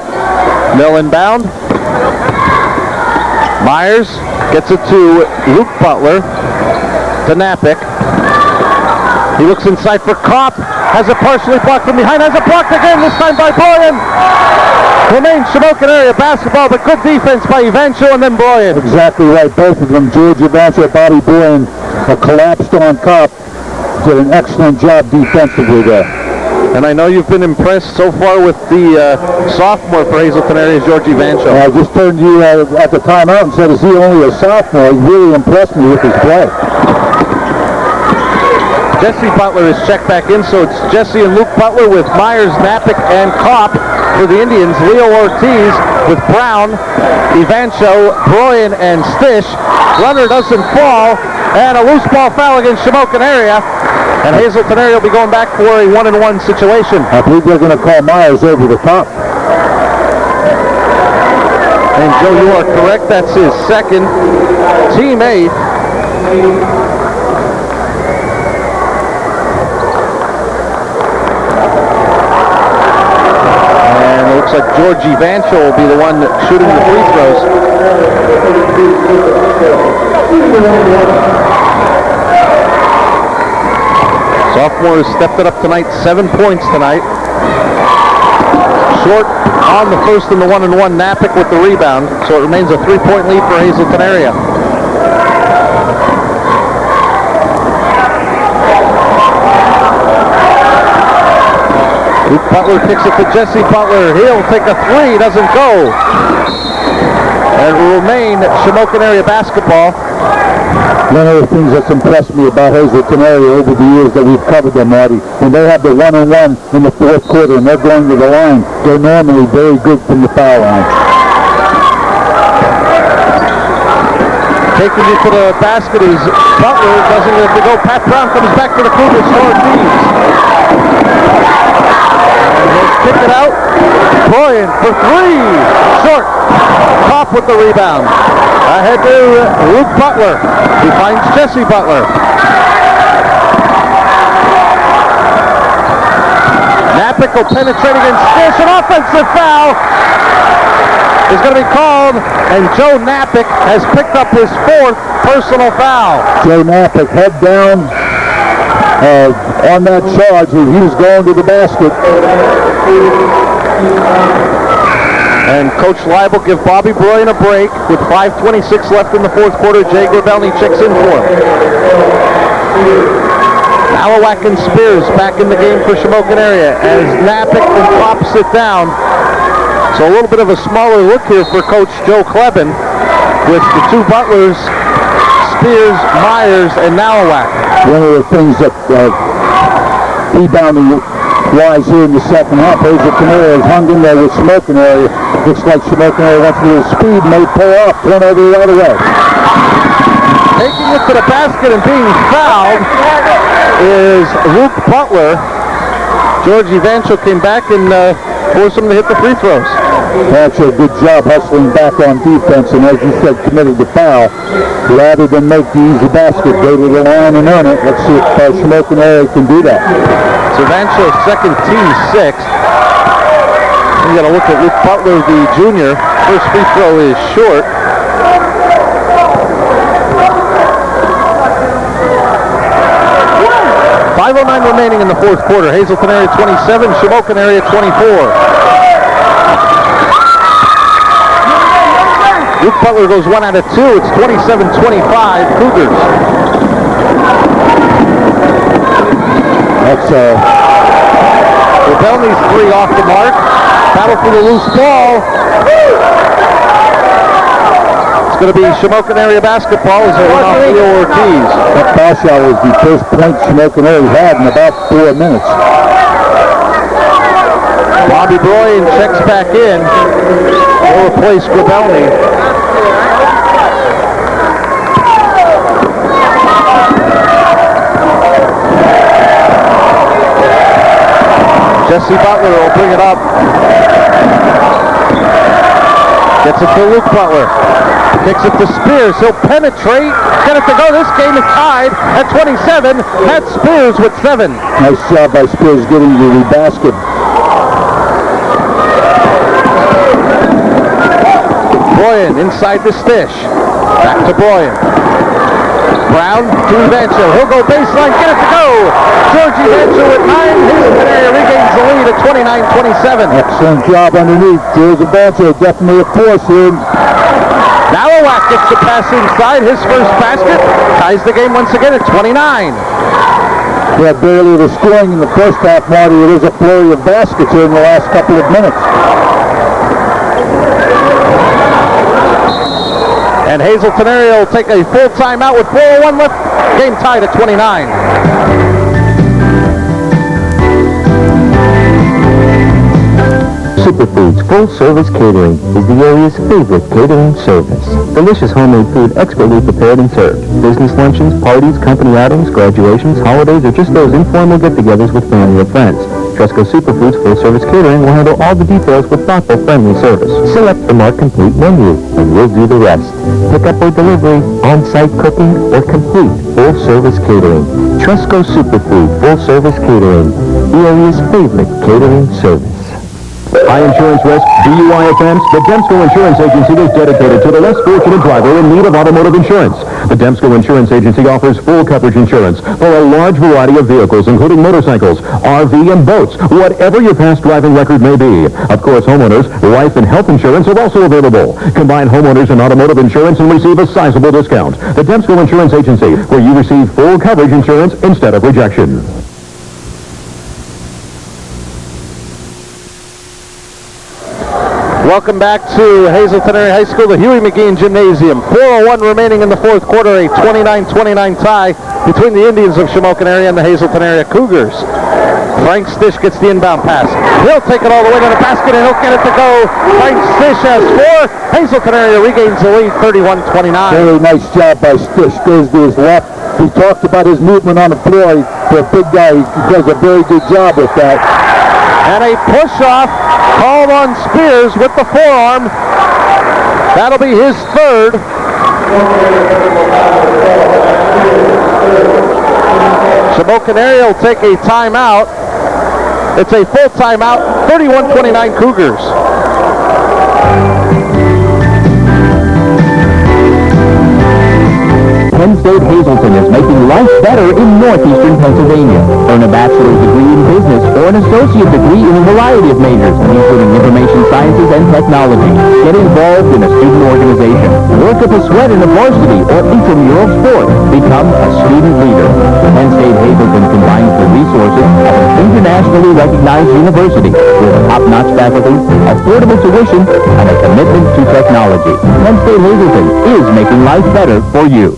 Speaker 2: Mill inbound. Myers gets it to Luke Butler. To Napick. He looks inside for Kopp. Has it partially blocked from behind. Has it blocked again, this time by Boyan. Remains Shamokin area basketball, but good defense by Evancho and then Boyan.
Speaker 1: Exactly right, both of them. George Evancho, Bobby Boyan, collapsed on Kopp. Did an excellent job defensively there.
Speaker 2: And I know you've been impressed so far with the sophomore for Hazleton area, George Evancho.
Speaker 1: I just turned to you at the timeout and said, is he only a sophomore? He really impressed me with his play.
Speaker 2: Jesse Butler is checked back in, so it's Jesse and Luke Butler with Myers, Napick, and Kopp for the Indians. Leo Ortiz with Brown, Evancho, Boyan, and Stish. Runner doesn't fall, and a loose ball foul against Shamokin area. And Hazleton area will be going back for a 1-and-1 situation.
Speaker 1: I believe they're going to call Myers over the top.
Speaker 2: And Joe, you are correct. That's his second, teammate. And it looks like Georgie Vancho will be the one shooting the free throws. Sophomore has stepped it up tonight, 7 points tonight. Short on the first and the 1-and-1, Napick with the rebound, so it remains a 3-point lead for Hazleton area. Luke Butler kicks it to Jesse Butler. He'll take a three, doesn't go. And it will remain Shamokin area basketball.
Speaker 1: One of the things that's impressed me about Hazleton area over the years that we've covered them, Marty, when they have the 1-on-1 in the fourth quarter and they're going to the line, they're normally very good from the foul line.
Speaker 2: Taking it to the basket is Butler, doesn't get to go. Pat Brown comes back to the Cougars for these. And he'll kick it out. Boyan for three. Short. Top with the rebound. Ahead to Luke Butler. He finds Jesse Butler. Napick will penetrate against Fish. An offensive foul is going to be called, and Joe Napick has picked up his fourth personal foul.
Speaker 1: Joe Napick head down on that charge. He was going to the basket.
Speaker 2: And Coach Leib will give Bobby Broyan a break with 5:26 left in the fourth quarter. Jay Gravelny checks in for him. Alawak and Spears back in the game for Shamokin area as Napick drops it down. So a little bit of a smaller look here for Coach Joe Kleben with the two Butlers, Spears, Myers, and Nalawak.
Speaker 1: One of the things that rebounding wise here in the second half, Hazleton area is hung in there with Shamokin area. Looks like Shamokin area wants a little speed, may pull off, turn over the other way.
Speaker 2: Taking it to the basket and being fouled is Luke Butler. Georgie Vancho came back and forced him to hit the free throws.
Speaker 1: Vancho, good job hustling back on defense, and as you said, committed the foul. Rather than make the easy basket, go to the line and earn it. Let's see if Shamokin area can do that.
Speaker 2: So Vancho's second, team sixth. You got to look at Luke Butler, the junior. First free throw is short. .509 remaining in the fourth quarter. Hazleton area 27, Shamokin area 24. Luke Butler goes 1 out of 2. It's 27-25 Cougars.
Speaker 1: That's
Speaker 2: Rebelny's three off the mark. Battle for the loose ball. It's going to be Shamokin area basketball as they run off Leo Ortiz.
Speaker 1: That foul shot was the first point Shamokin area had in about 4 minutes.
Speaker 2: Bobby Broyan checks back in. Will replace Grabelny. Jesse Butler will bring it up. Gets it to Luke Butler. Kicks it to Spears. He'll penetrate. Get it to go. This game is tied at 27. That's Spears with 7.
Speaker 1: Nice job by Spears getting to the basket.
Speaker 2: Broyan inside the Stish. Back to Broyan. Brown to Vancho. He'll go baseline. Get it to go. Georgie Vancho with 9. Hazleton area regains the lead at 29-27.
Speaker 1: Excellent job underneath. Georgie Vancho definitely a force here.
Speaker 2: Nalawak gets the pass inside. His first basket ties the game once again at 29.
Speaker 1: Yeah, barely the scoring in the first half, Marty. It is a flurry of baskets here in the last couple of minutes.
Speaker 2: And Hazleton area will take a full timeout with 4:01 left. Game tied at 29.
Speaker 4: Superfoods Full-Service Catering is the area's favorite catering service. Delicious homemade food expertly prepared and served. Business luncheons, parties, company outings, graduations, holidays, or just those informal get-togethers with family or friends. Tresco Superfoods Full-Service Catering will handle all the details with thoughtful, friendly service. Select from our complete menu, and we'll do the rest. Pickup or delivery, on-site cooking, or complete full-service catering. Tresco Superfood Full-Service Catering, the area's favorite catering service. High insurance risk, DUI offense, the Demsko Insurance Agency is dedicated to the less fortunate driver in need of automotive insurance. The Demsko Insurance Agency offers full coverage insurance for a large variety of vehicles, including motorcycles, RV, and boats, whatever your past driving record may be. Of course, homeowners, life, and health insurance are also available. Combine homeowners and automotive insurance and receive a sizable discount. The Demsko Insurance Agency, where you receive full coverage insurance instead of rejection.
Speaker 2: Welcome back to Hazleton Area High School, the Huey McGean Gymnasium. 4:01 remaining in the fourth quarter, a 29-29 tie between the Indians of Shamokin area and the Hazleton area Cougars. Frank Stish gets the inbound pass. He'll take it all the way to the basket and he'll get it to go. Frank Stish has 4. Hazleton area regains the lead, 31-29.
Speaker 1: Very nice job by Stish. Goes to his left. We talked about his movement on the floor. For a big guy, he does a very good job with that.
Speaker 2: And a push-off called on Spears with the forearm. That'll be his third. Shamokin area will take a timeout. It's a full timeout, 31-29 Cougars.
Speaker 3: Penn State Hazleton is making life better in northeastern Pennsylvania. Earn a bachelor's degree in business or an associate degree in a variety of majors, including information sciences and technology. Get involved in a student organization. Work up a sweat in a varsity or intramural sport. Become a student leader. Penn State Hazleton combines the resources of an internationally recognized university with top-notch faculty, affordable tuition, and a commitment to technology. Penn State Hazleton is making life better for you.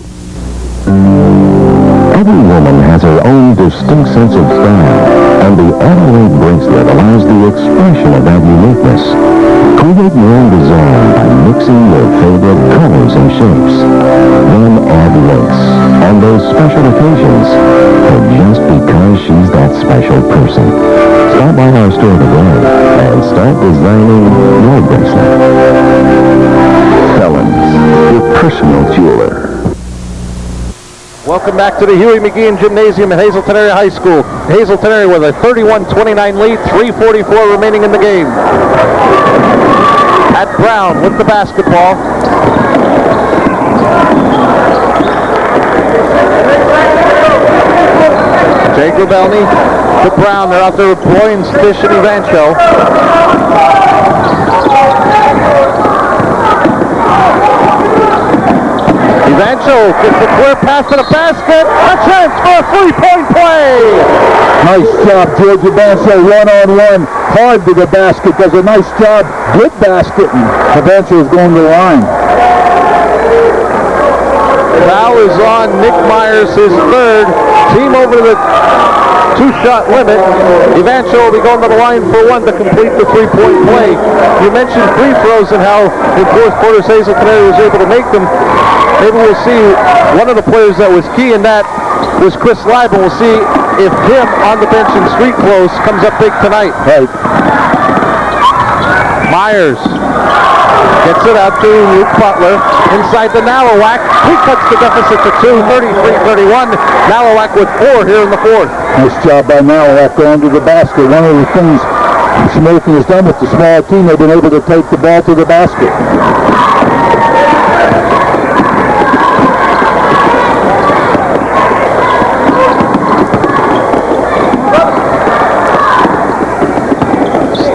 Speaker 4: Every woman has her own distinct sense of style, and the Adelaide bracelet allows the expression of that uniqueness. Create your own design by mixing your favorite colors and shapes. Then add links on those special occasions, or just because she's that special person. Stop by our store today and start designing your bracelet. Felons, your personal jeweler.
Speaker 2: Welcome back to the Huey McGean Gymnasium at Hazleton Area High School. Hazleton Area with a 31-29 lead, 3:44 remaining in the game. At Brown with the basketball. Jay Grabelny to Brown. They're out there with Boyne, Stish, and Evancho. Evancho gets the clear pass to the basket. A chance for a three-point play.
Speaker 1: Nice job, George Evancho, one-on-one. Hard to the basket. Does a nice job. Good basket. And Evancho is going to the line.
Speaker 2: Foul is on Nick Myers, his third. Team over the two-shot limit. Evancho will be going to the line for one to complete the three-point play. You mentioned free throws and how in fourth quarter Hazleton area was able to make them. Maybe we'll see one of the players that was key in that was Chris Lieben. We'll see if him on the bench in street clothes comes up big tonight.
Speaker 1: Right.
Speaker 2: Myers gets it out to Luke Butler inside the Nalowak. He cuts the deficit to 2, 33-31. Nalowak with 4 here in the fourth.
Speaker 1: Nice job by Nalowak going to the basket. One of the things Shamokin has done with the small team, they've been able to take the ball to the basket.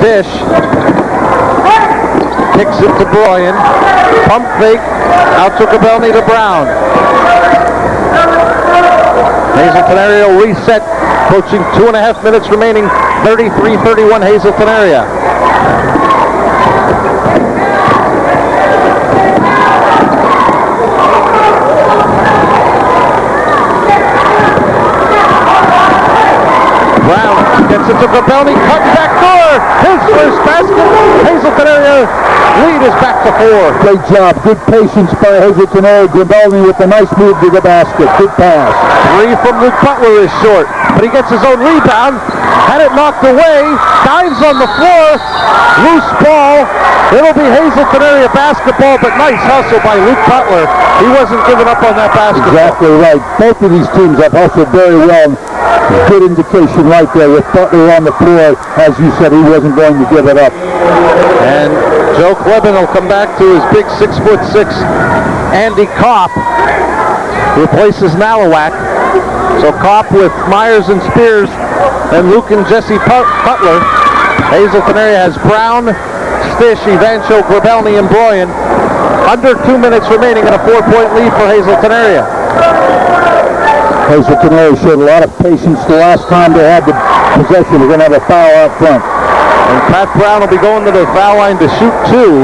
Speaker 2: Stish kicks it to Bryan. Pump fake out to Grabelny to Brown. Hazleton area will reset, approaching 2.5 minutes remaining. 33-31 Hazleton area. Brown gets it to Grabelny, cuts back door. His first basket. Hazleton area lead is back to 4.
Speaker 1: Great job. Good patience by Hazleton area. Grabelny with a nice move to the basket. Good pass.
Speaker 2: 3 from Luke Butler is short, but he gets his own rebound. Had it knocked away. Dives on the floor. Loose ball. It'll be Hazleton area basketball, but nice hustle by Luke Butler. He wasn't giving up on that basketball.
Speaker 1: Exactly right. Both of these teams have hustled very well. Good indication right there with Butler on the floor. As you said, he wasn't going to give it up.
Speaker 2: And Joe Kleben will come back to his big 6'6" Andy Kopp. Replaces Nalowak. So Kopp with Myers and Spears and Luke and Jesse Butler. Hazleton area has Brown, Stish, Evancho, Grabelny, and Broyan. Under 2 minutes remaining and a 4-point lead for Hazleton area.
Speaker 1: Hazleton area showed a lot of patience the last time they had the possession. We're going to have a foul out front.
Speaker 2: And Pat Brown will be going to the foul line to shoot 2.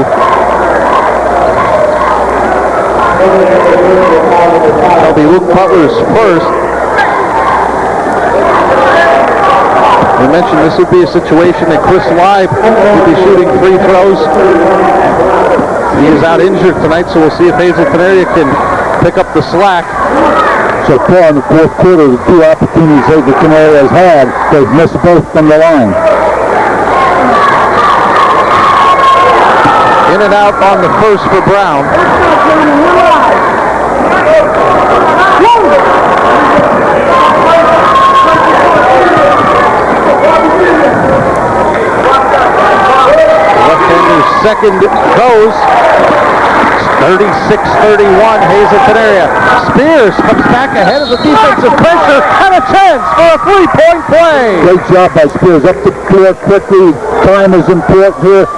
Speaker 2: That'll be Luke Butler's first. We mentioned this would be a situation that Chris Live would be shooting free throws. He is out injured tonight, so we'll see if Hazleton area can pick up the slack.
Speaker 1: So far in the fourth quarter, the 2 opportunities Hazleton area has had, they've missed both from the line.
Speaker 2: In and out on the first for Brown. Left-hander's second goes. 36-31, Hazleton area. Spears comes back ahead of the defensive pressure and a chance for a 3-point play.
Speaker 1: Great job by Spears. Up the floor quickly. Time is important here.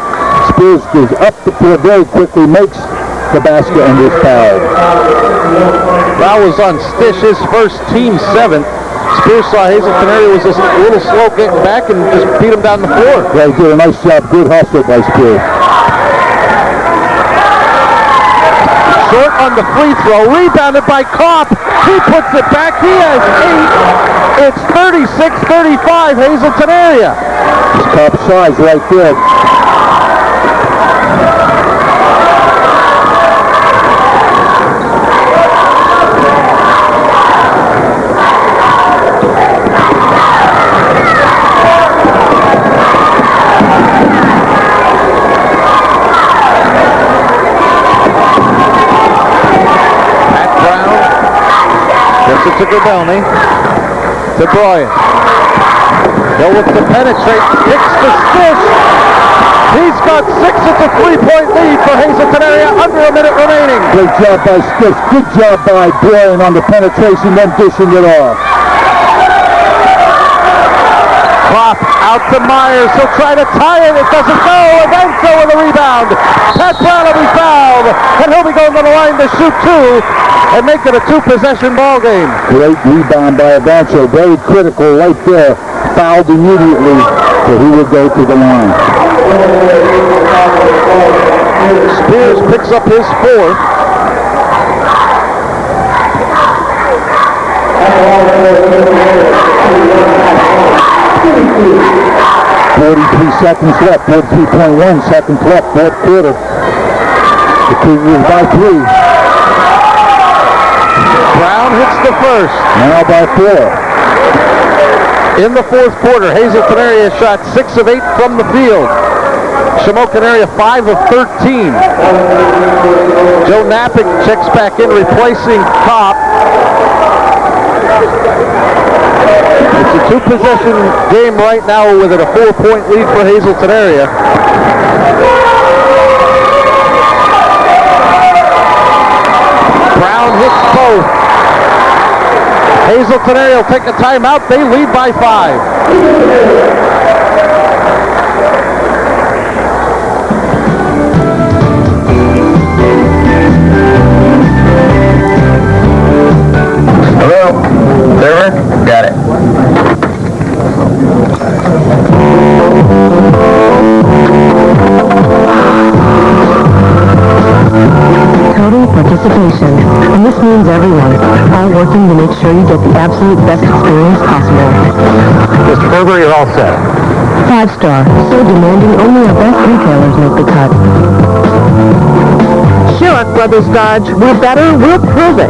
Speaker 1: Spears goes up the floor very quickly, makes the basket, and is fouled.
Speaker 2: Foul was on Stish, his first, team 7th. Spears saw Hazleton area was just a little slow getting back and just beat him down the floor.
Speaker 1: Yeah, he did a nice job. Good hustle by Spears.
Speaker 2: Short on the free throw, rebounded by Kopp. He puts it back. He has 8. It's 36-35, Hazleton area.
Speaker 1: It's Kopp's size right there.
Speaker 2: To Grabelny, to Broyan. He'll look to penetrate, kicks the Stish. He's got 6. It's a 3-point lead for Hazleton area, under a minute remaining.
Speaker 1: Great job by Stish. Good job by Broyan on the penetration, then dishing it off.
Speaker 2: Kopp out to Myers. He'll try to tie it. It doesn't go. Evancho with a rebound. Pat Brown will be fouled, and he'll be going to the line to shoot 2. And make it a 2-possession ball game.
Speaker 1: Great rebound by Evancho. Very critical right there. Fouled immediately, so he will go to the line.
Speaker 2: Spears picks up his 4th.
Speaker 1: .43 seconds left. 43.1 seconds left. Fourth quarter. The Cougars by 3.
Speaker 2: Brown hits the first.
Speaker 1: Now by 4.
Speaker 2: In the fourth quarter, Hazleton area shot 6 of 8 from the field. Shamokin area 5 of 13. Joe Napick checks back in, replacing Kopp. It's a 2-possession game right now with it a 4-point lead for Hazleton area. Brown hits both. Hazleton area will take a timeout. They lead by 5.
Speaker 5: Hello? Server? Got it.
Speaker 6: Total participation And this means everyone, all working to make sure you get the absolute best experience possible.
Speaker 7: Mr. Berger, you're all set.
Speaker 6: 5-star, so demanding only our best retailers make the cut. Sherlock Brothers Dodge, we're better, we'll prove it.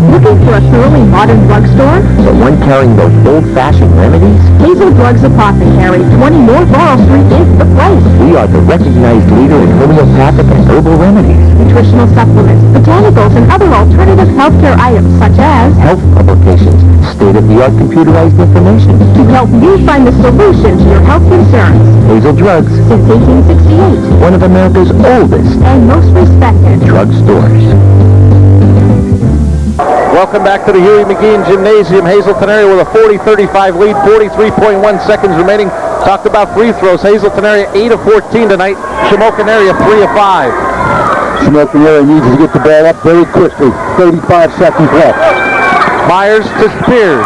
Speaker 6: Looking for a thoroughly modern drugstore?
Speaker 7: The one carrying those old-fashioned remedies?
Speaker 6: Hazel Drugs Apothecary, 20 North Laurel Street is the place.
Speaker 7: We are the recognized leader in homeopathic and herbal remedies.
Speaker 6: Nutritional supplements, botanicals, and other alternative healthcare items such as
Speaker 7: Health publications, state-of-the-art computerized information.
Speaker 6: to help you find the solution to your health concerns.
Speaker 7: Hazel Drugs,
Speaker 6: Since 1868,
Speaker 7: one of America's oldest
Speaker 6: and most respected.
Speaker 7: drugstores.
Speaker 2: Welcome back to the Huey McGean Gymnasium. Hazleton area with a 40-35 lead, 43.1 seconds remaining. Talked about free throws. Hazleton area 8 of 14 tonight. Shamokin area 3 of 5.
Speaker 1: Shamokin area needs to get the ball up very quickly. 35 seconds left.
Speaker 2: Myers to Spears.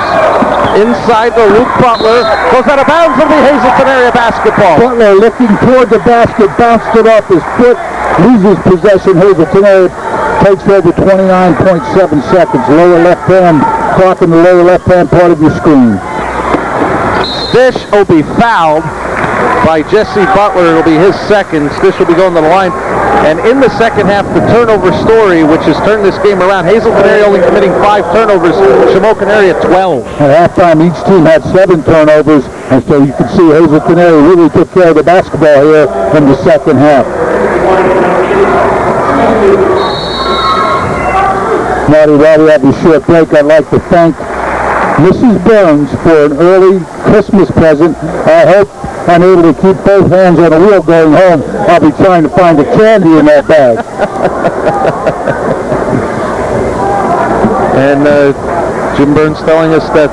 Speaker 2: Inside the Luke Butler. Goes out of bounds of the Hazleton area basketball.
Speaker 1: Butler looking toward the basket, bounced it off his foot, loses possession. Hazleton area takes over 29.7 seconds. Lower left hand, clock in the lower left hand part of your screen.
Speaker 2: Stish will be fouled by Jesse Butler. It'll be his second. Stish will be going to the line. And in the second half, the turnover story, which has turned this game around. Hazleton area only committing 5 turnovers. Shamokin area 12.
Speaker 1: At halftime, each team had 7 turnovers, and so you can see Hazleton area really took care of the basketball here in the second half. Marty, while we have a short break, I'd like to thank Mrs. Burns for an early Christmas present. I hope I'm able to keep both hands on the wheel going home. I'll be trying to find the candy in that bag.
Speaker 2: And Jim Burns telling us that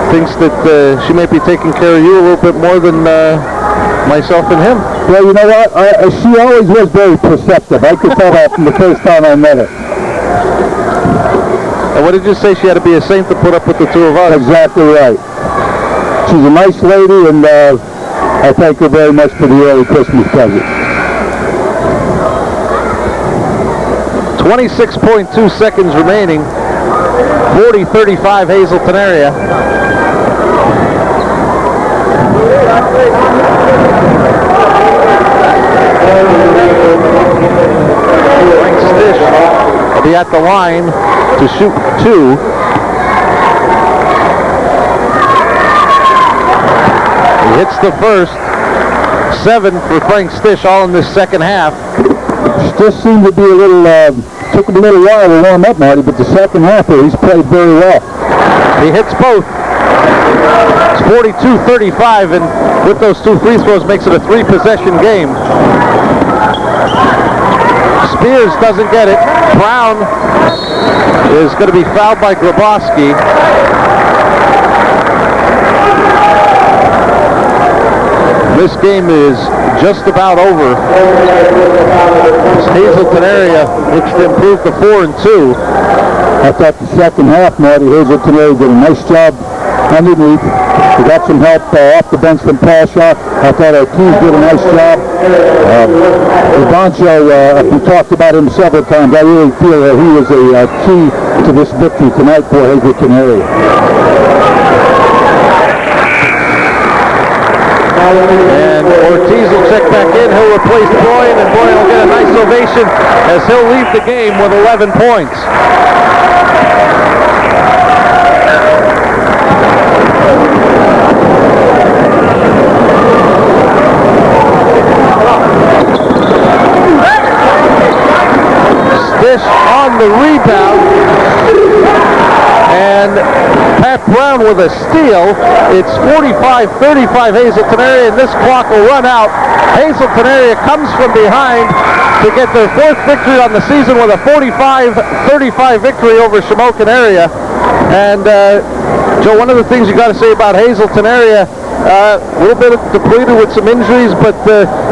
Speaker 2: thinks that she may be taking care of you a little bit more than myself and him.
Speaker 1: Well, you know what? She always was very perceptive. I could tell that from the first time I met her.
Speaker 2: And what did you say? She had to be a saint to put up with the two of us.
Speaker 1: Exactly right. She's a nice lady, and I thank her very much for the early Christmas present.
Speaker 2: 26.2 seconds remaining. 40-35 Hazleton area. Frank Stish will be at the line to shoot 2. He hits the first. 7 for Frank Stish, all in this second half.
Speaker 1: Stish seemed to be a little, took him a little while to warm up, Marty, but the second half here, he's played very well.
Speaker 2: He hits both. It's 42-35, and with those 2 free throws makes it a 3-possession game. Spears doesn't get it. Brown is going to be fouled by Grabowski. This game is just about over. This Hazleton area looks to improve to 4 and 2.
Speaker 1: I thought the second half, Marty, Hazleton area did a nice job underneath. We got some help off the bench from Pasha. I thought our team did a nice job. Ivancho, we talked about him several times. I really feel that he was a key to this victory tonight for Hazleton area.
Speaker 2: And Ortiz will check back in. He'll replace Boyan, and Boyan will get a nice ovation as he'll leave the game with 11 points. Stish on the rebound. And Pat Brown with a steal. It's 45-35 Hazleton area, and this clock will run out. Hazleton area comes from behind to get their 4th victory on the season with a 45-35 victory over Shamokin area. And Joe, one of the things you got to say about Hazleton area A little bit depleted with some injuries, but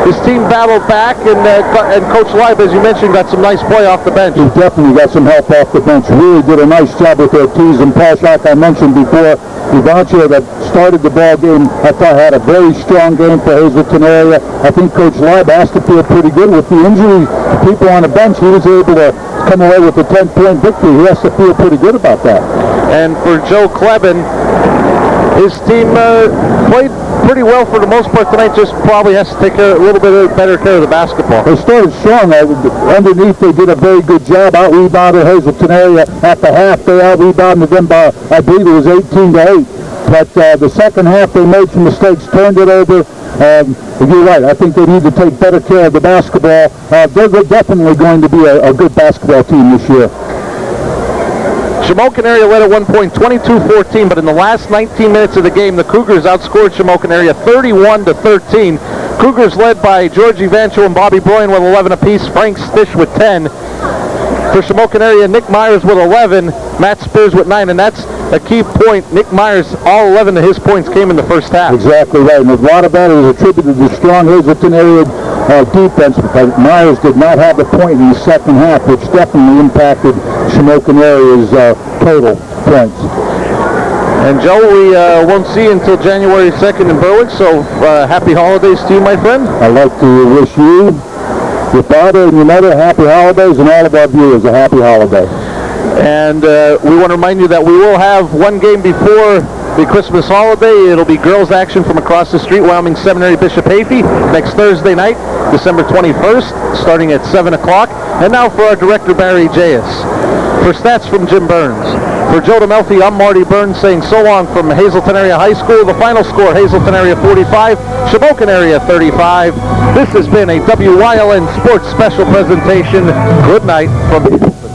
Speaker 2: his team battled back, and Coach Leib, as you mentioned, got some nice play off the bench.
Speaker 1: He definitely got some help off the bench. Really did a nice job with their tees and pass. Like I mentioned before, Ivancho that started the ball game, I thought had a very strong game for Hazleton area. I think Coach Leib has to feel pretty good with the injury people on the bench. He was able to come away with a 10-point victory. He has to feel pretty good about that.
Speaker 2: And for Joe Kleben, his team played pretty well for the most part tonight, just probably has to take a little bit better care of the basketball.
Speaker 1: They started strong. Underneath, they did a very good job. Out-rebounded Hazleton area at the half. They out-rebounded them by, I believe it was 18-8. But the second half, they made some mistakes, turned it over. You're right. I think they need to take better care of the basketball. They're definitely going to be a good basketball team this year.
Speaker 2: Shamokin area led at one point, 22-14, but in the last 19 minutes of the game, the Cougars outscored Shamokin area 31-13. Cougars led by George Ivancho and Bobby Broyan with 11 apiece, Frank Stish with 10. For Shamokin area, Nick Myers with 11, Matt Spears with 9, and that's a key point. Nick Myers, all 11 of his points came in the first half.
Speaker 1: Exactly right, and a lot of that is attributed to strong Hazleton area defense, because Myers did not have a point in the second half, which definitely impacted Shamokin area's total points.
Speaker 2: And Joe, we won't see you until January 2nd in Berwick, so happy holidays to you, my friend.
Speaker 1: I'd like to wish you, your father, and your mother happy holidays, and all of our viewers a happy holiday.
Speaker 2: And we want to remind you that we will have one game before the Christmas holiday. It'll be girls action from across the street, Wyoming Seminary Bishop Hafey, next Thursday night, December 21st, starting at 7 o'clock. And now for our director, Barry J.S. For stats from Jim Burns. For Joe DeMelfi, I'm Marty Burns saying so long from Hazleton Area High School. The final score, Hazleton Area 45, Shamokin Area 35. This has been a WYLN Sports Special presentation. Good night from Hazleton.